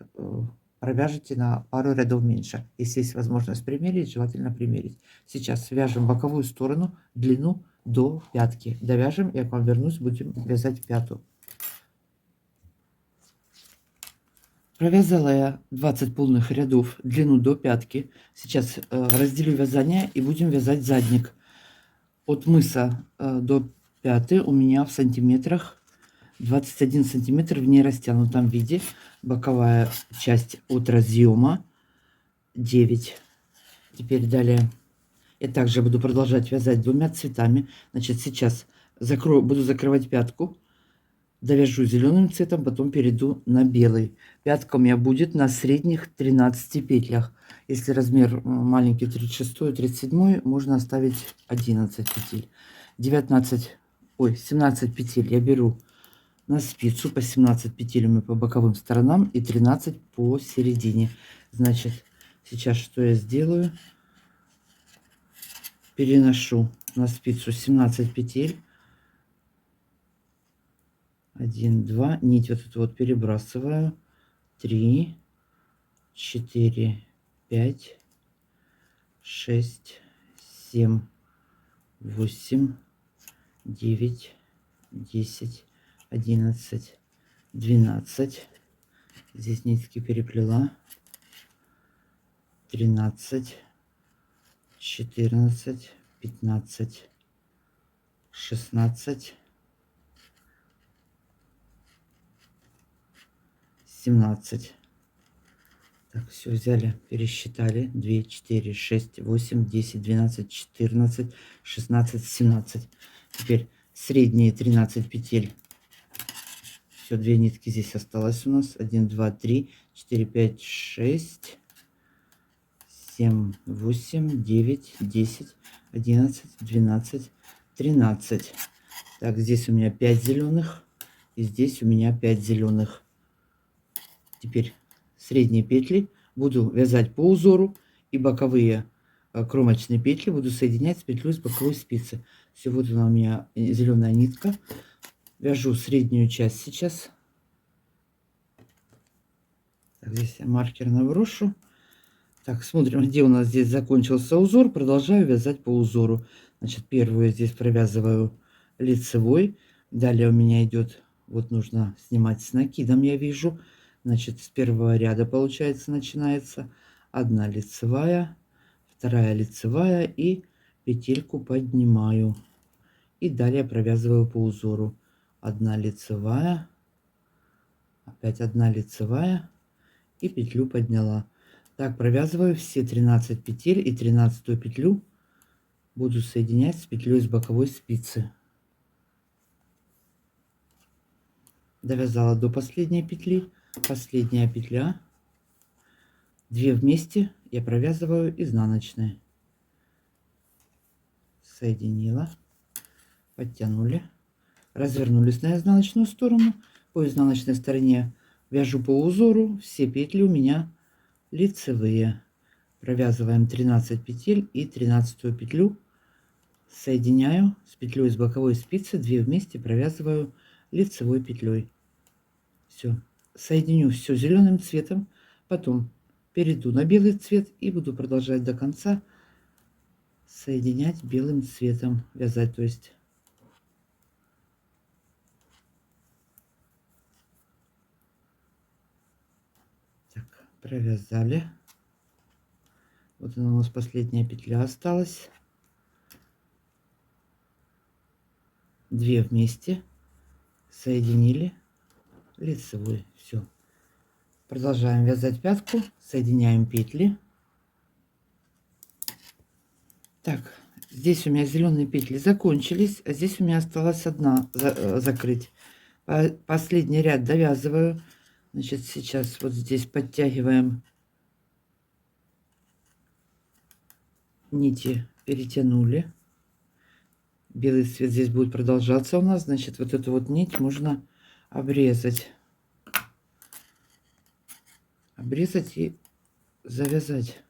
провяжите на пару рядов меньше. Если есть возможность примерить, желательно примерить. Сейчас вяжем боковую сторону, длину до пятки. Довяжем, я к вам вернусь, будем вязать пятую. Провязала я 20 полных рядов, длину до пятки. Сейчас разделю вязание и будем вязать задник. От мыса до пяты у меня в сантиметрах 21 сантиметр в нерастянутом виде. Боковая часть от разъема 9. Теперь далее я также буду продолжать вязать двумя цветами. Значит, сейчас буду закрывать пятку. Довяжу зеленым цветом, потом перейду на белый. Пятка у меня будет на средних 13 петлях. Если размер маленький 36-37, можно оставить 11 петель. 17 петель я беру на спицу, по 17 петель по боковым сторонам и 13 по середине. Значит, сейчас что я сделаю? Переношу на спицу 17 петель. 1, 2, нить вот эту вот перебрасываю. 3, 4, 5, 6, 7, 8, 9, 10, 11, 12. Здесь нитки переплела. 13, 14, 15, 16, 17. Так, все взяли, пересчитали. 2, 4, 6, 8, 10, 12, 14, 16, 17. Теперь средние 13 петель. Все, 2 нитки здесь осталось у нас. 1, 2, 3, 4, 5, 6, 7, 8, 9, 10, 11, 12, 13. Так, здесь у меня 5 зеленых. И здесь у меня 5 зеленых. Теперь средние петли буду вязать по узору, и боковые кромочные петли буду соединять с петлей с боковой спицы. Все, вот она у меня зеленая нитка. Вяжу среднюю часть сейчас. Так, здесь я маркер наброшу. Так, смотрим, где у нас здесь закончился узор. Продолжаю вязать по узору. Значит, первую я здесь провязываю лицевой. Далее у меня идет, вот нужно снимать с накидом, я вижу. Значит, с первого ряда, получается, начинается 1 лицевая, 2 лицевая и петельку поднимаю. И далее провязываю по узору. 1 лицевая, опять 1 лицевая и петлю подняла. Так, провязываю все 13 петель, и 13 петлю буду соединять с петлей с боковой спицы. Довязала до последней петли. Последняя петля. 2 вместе я провязываю изнаночные. Соединила, подтянули, развернулись на изнаночную сторону. По изнаночной стороне вяжу по узору. Все петли у меня лицевые. Провязываем 13 петель, и 13 петлю соединяю с петлей с боковой спицы. 2 вместе провязываю лицевой петлей. Все, соединю все зеленым цветом, потом перейду на белый цвет и буду продолжать до конца соединять белым цветом, вязать, то есть. Так, провязали. Вот она у нас последняя петля осталась. 2 вместе соединили лицевой. Все, продолжаем вязать пятку, соединяем петли. Так, здесь у меня зеленые петли закончились, а здесь у меня осталась одна закрыть. Последний ряд довязываю. Значит, сейчас вот здесь подтягиваем нити, перетянули. Белый цвет здесь будет продолжаться у нас. Значит, вот эту вот нить можно обрезать. Обрезать и завязать.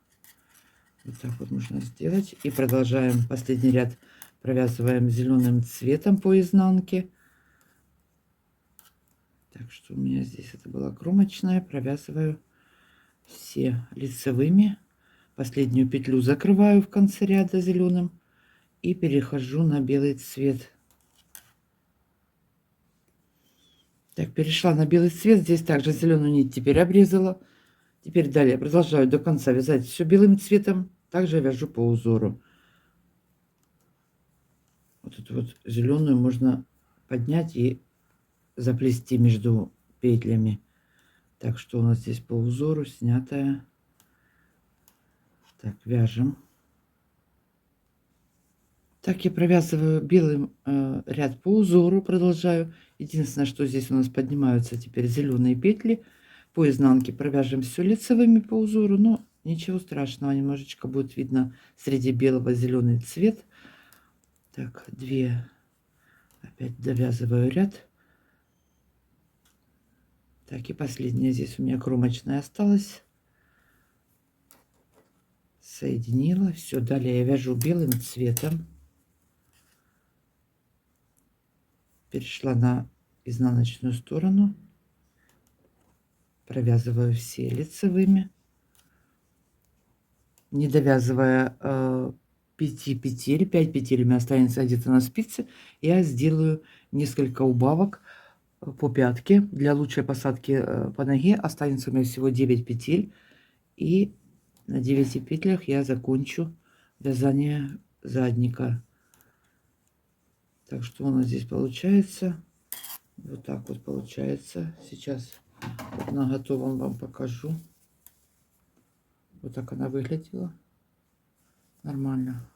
Вот так вот нужно сделать. И продолжаем. Последний ряд провязываем зеленым цветом по изнанке. Так что у меня здесь это была кромочная. Провязываю все лицевыми. Последнюю петлю закрываю в конце ряда зеленым. И перехожу на белый цвет. Так, перешла на белый цвет. Здесь также зеленую нить теперь обрезала. Теперь далее продолжаю до конца вязать все белым цветом. Также вяжу по узору. Вот эту вот зеленую можно поднять и заплести между петлями. Так, что у нас здесь по узору снятая. Так, вяжем. Так, я провязываю белым ряд по узору, продолжаю. Единственное, что здесь у нас поднимаются теперь зеленые петли. По изнанке провяжем все лицевыми по узору, но ничего страшного, немножечко будет видно среди белого зеленый цвет. Так, 2, опять довязываю ряд. Так, и последняя здесь у меня кромочная осталась. Соединила, все, далее я вяжу белым цветом. Перешла на изнаночную сторону, провязываю все лицевыми, не довязывая 5 петель, 5 петель у меня останется где-то на спице. Я сделаю несколько убавок по пятке. Для лучшей посадки по ноге останется у меня всего 9 петель. И на 9 петлях я закончу вязание задника. Так что у нас здесь получается. Вот так вот получается. Сейчас вот на готовом вам покажу. Вот так она выглядела. Нормально.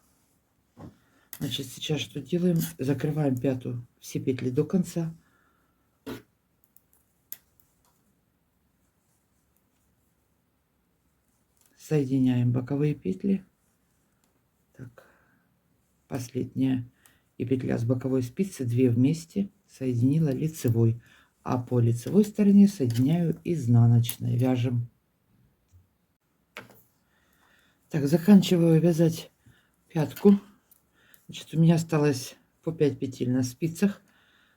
Значит, сейчас что делаем? Закрываем пятую, все петли до конца. Соединяем боковые петли. Так, последняя и петля с боковой спицы 2 вместе соединила лицевой, а по лицевой стороне соединяю изнаночной. Вяжем. Так, заканчиваю вязать пятку. Значит, у меня осталось по 5 петель на спицах.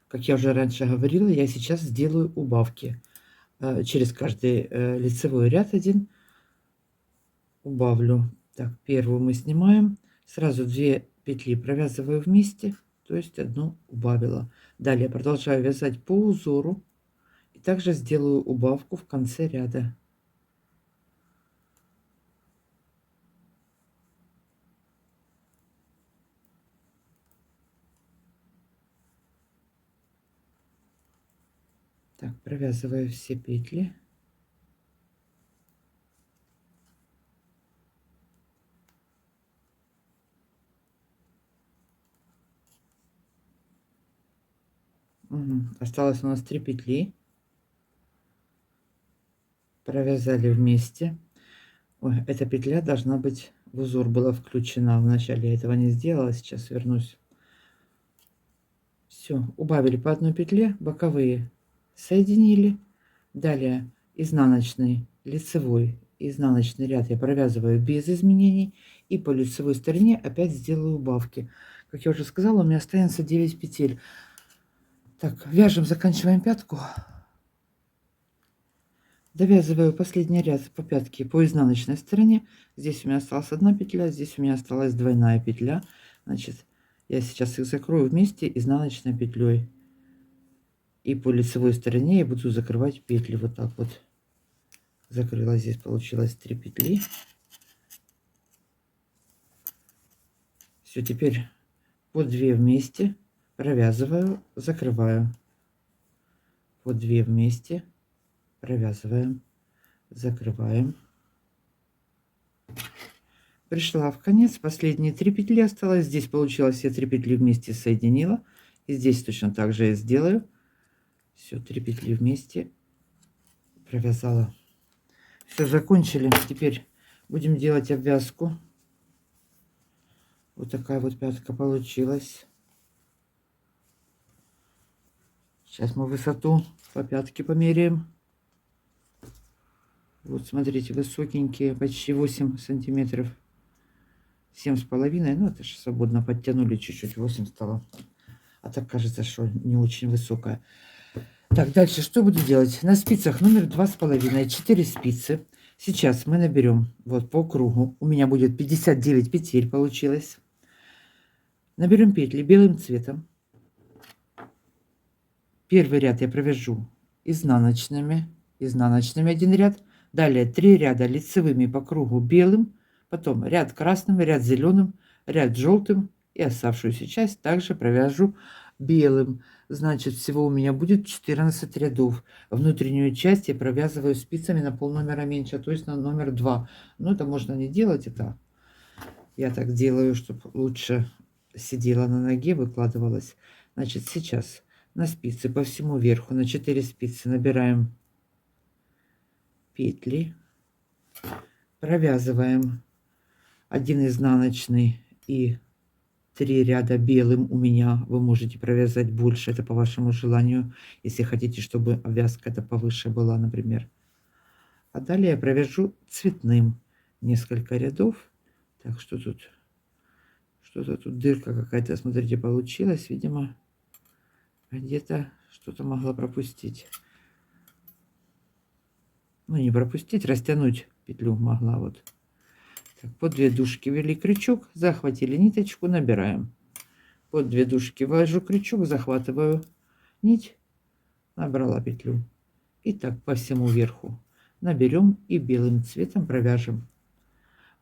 Как я уже раньше говорила, я сейчас сделаю убавки. Через каждый лицевой ряд один убавлю. Так, первую мы снимаем. Сразу 2 петли провязываю вместе, то есть одну убавила. Далее продолжаю вязать по узору. И также сделаю убавку в конце ряда. Так, провязываю все петли. Угу. Осталось у нас 3 петли. Провязали вместе. Ой, эта петля должна быть в узор была включена. Вначале я этого не сделала, сейчас вернусь. Все, убавили по одной петле, боковые соединили. Далее изнаночный, лицевой, изнаночный ряд я провязываю без изменений. И по лицевой стороне опять сделаю убавки. Как я уже сказала, у меня останется 9 петель. Так, вяжем, заканчиваем пятку. Довязываю последний ряд по пятке по изнаночной стороне. Здесь у меня осталась одна петля, здесь у меня осталась двойная петля. Значит, я сейчас их закрою вместе изнаночной петлей. И по лицевой стороне я буду закрывать петли вот так вот. Закрыла, здесь получилось 3 петли. Все, теперь по 2 вместе провязываю, закрываю. По 2 вместе провязываем, закрываем. Пришла в конец, последние 3 петли осталось. Здесь получилось, я 3 петли вместе соединила. И здесь точно так же я сделаю. Все, 3 петли вместе провязала. Все, закончили. Теперь будем делать обвязку. Вот такая вот пятка получилась. Сейчас мы высоту по пятке померяем. Вот смотрите, высокенькие, почти 8 сантиметров. 7,5. Ну, это же свободно подтянули чуть-чуть, 8 стало. А так кажется, что не очень высокая. Так, дальше что буду делать? На спицах номер 2,5, 4 спицы. Сейчас мы наберем вот по кругу. У меня будет 59 петель получилось. Наберем петли белым цветом. Первый ряд я провяжу изнаночными один ряд. Далее 3 ряда лицевыми по кругу белым. Потом ряд красным, ряд зеленым, ряд желтым. И оставшуюся часть также провяжу белым. Значит, всего у меня будет 14 рядов. Внутреннюю часть я провязываю спицами на пол номера меньше, то есть на номер 2. Но это можно не делать, это я так делаю, чтобы лучше сидела на ноге, выкладывалась. Значит, сейчас на спицы по всему верху на 4 спицы набираем петли, провязываем 1 изнаночный и 3 ряда белым. У меня вы можете провязать больше, это по вашему желанию, если хотите, чтобы обвязка это повыше была, например. А далее я провяжу цветным несколько рядов. Так, что тут? Что-то тут дырка какая-то, смотрите, получилась, видимо, где-то что-то могла пропустить. Ну, не пропустить, растянуть петлю могла вот. Так, под 2 дужки ввели крючок, захватили ниточку, набираем. Под 2 дужки ввожу крючок, захватываю нить, набрала петлю. И так по всему верху наберем и белым цветом провяжем.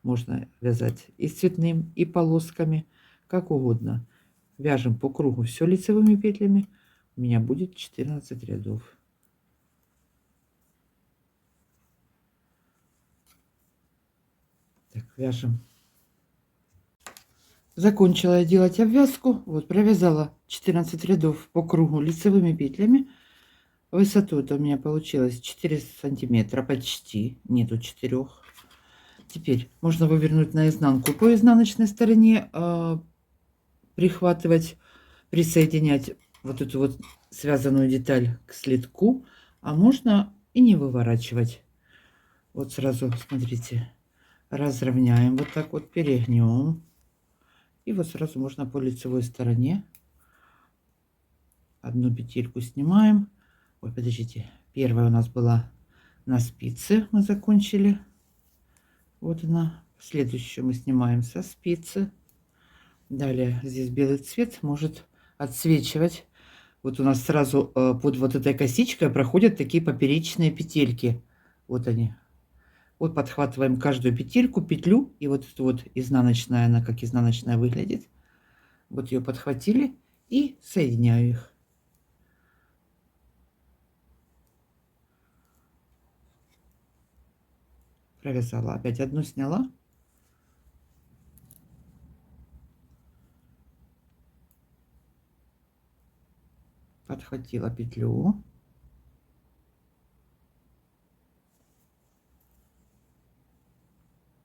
Можно вязать и цветным, и полосками, как угодно. Вяжем по кругу все лицевыми петлями. У меня будет 14 рядов. Так, вяжем. Закончила я делать обвязку. Вот провязала 14 рядов по кругу лицевыми петлями. Высоту это у меня получилось 4 сантиметра почти, нету 4. Теперь можно вывернуть наизнанку по изнаночной стороне, прихватывать, присоединять вот эту вот связанную деталь к слитку, а можно и не выворачивать. Вот сразу, смотрите, разровняем, вот так вот перегнем. И вот сразу можно по лицевой стороне одну петельку снимаем. Ой, подождите, первая у нас была на спице, мы закончили. Вот она. Следующую мы снимаем со спицы. Далее здесь белый цвет может отсвечивать. Вот у нас сразу под вот этой косичкой проходят такие поперечные петельки. Вот они. Вот подхватываем каждую петельку, петлю. И вот эту вот изнаночная, она как изнаночная выглядит. Вот ее подхватили и соединяю их. Провязала. Опять одну сняла. Подхватила петлю.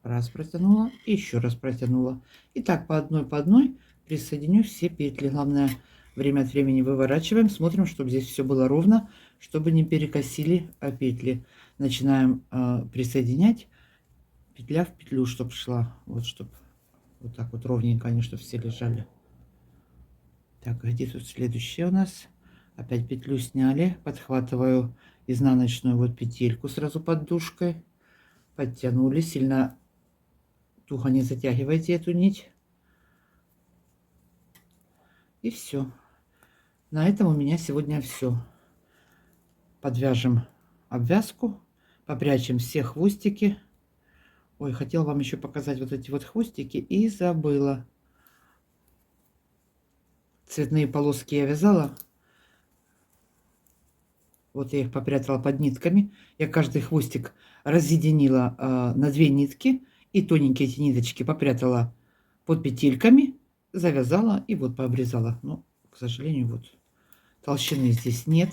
Раз протянула, и еще раз протянула. И так по одной присоединю все петли. Главное, время от времени выворачиваем, смотрим, чтобы здесь все было ровно, чтобы не перекосили петли. Начинаем присоединять петля в петлю, чтобы шла. Вот, чтобы вот так вот ровненько они, чтобы все лежали. Так, где тут следующее у нас? Опять петлю сняли, подхватываю изнаночную вот петельку сразу под дужкой. Подтянули, сильно туго не затягивайте эту нить. И все. На этом у меня сегодня все. Подвяжем обвязку, попрячем все хвостики. Ой, хотела вам еще показать вот эти вот хвостики и забыла. Цветные полоски я вязала. Вот я их попрятала под нитками. Я каждый хвостик разъединила на 2 нитки. И тоненькие эти ниточки попрятала под петельками. Завязала и вот пообрезала. Но, к сожалению, вот толщины здесь нет.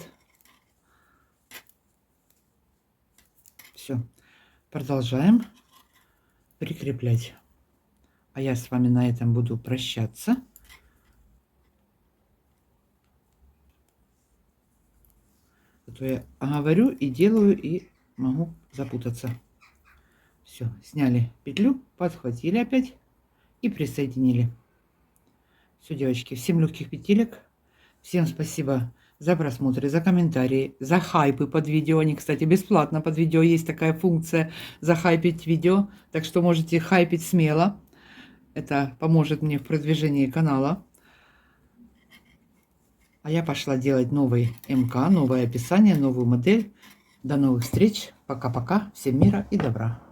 Все. Продолжаем прикреплять. А я с вами на этом буду прощаться. А то я говорю и делаю, и могу запутаться. Все, сняли петлю, подхватили опять и присоединили. Все, девочки, всем легких петелек. Всем спасибо за просмотры, за комментарии, за хайпы под видео. Они, кстати, бесплатно под видео. Есть такая функция захайпить видео. Так что можете хайпить смело. Это поможет мне в продвижении канала. А я пошла делать новый МК, новое описание, новую модель. До новых встреч. Пока-пока. Всем мира и добра.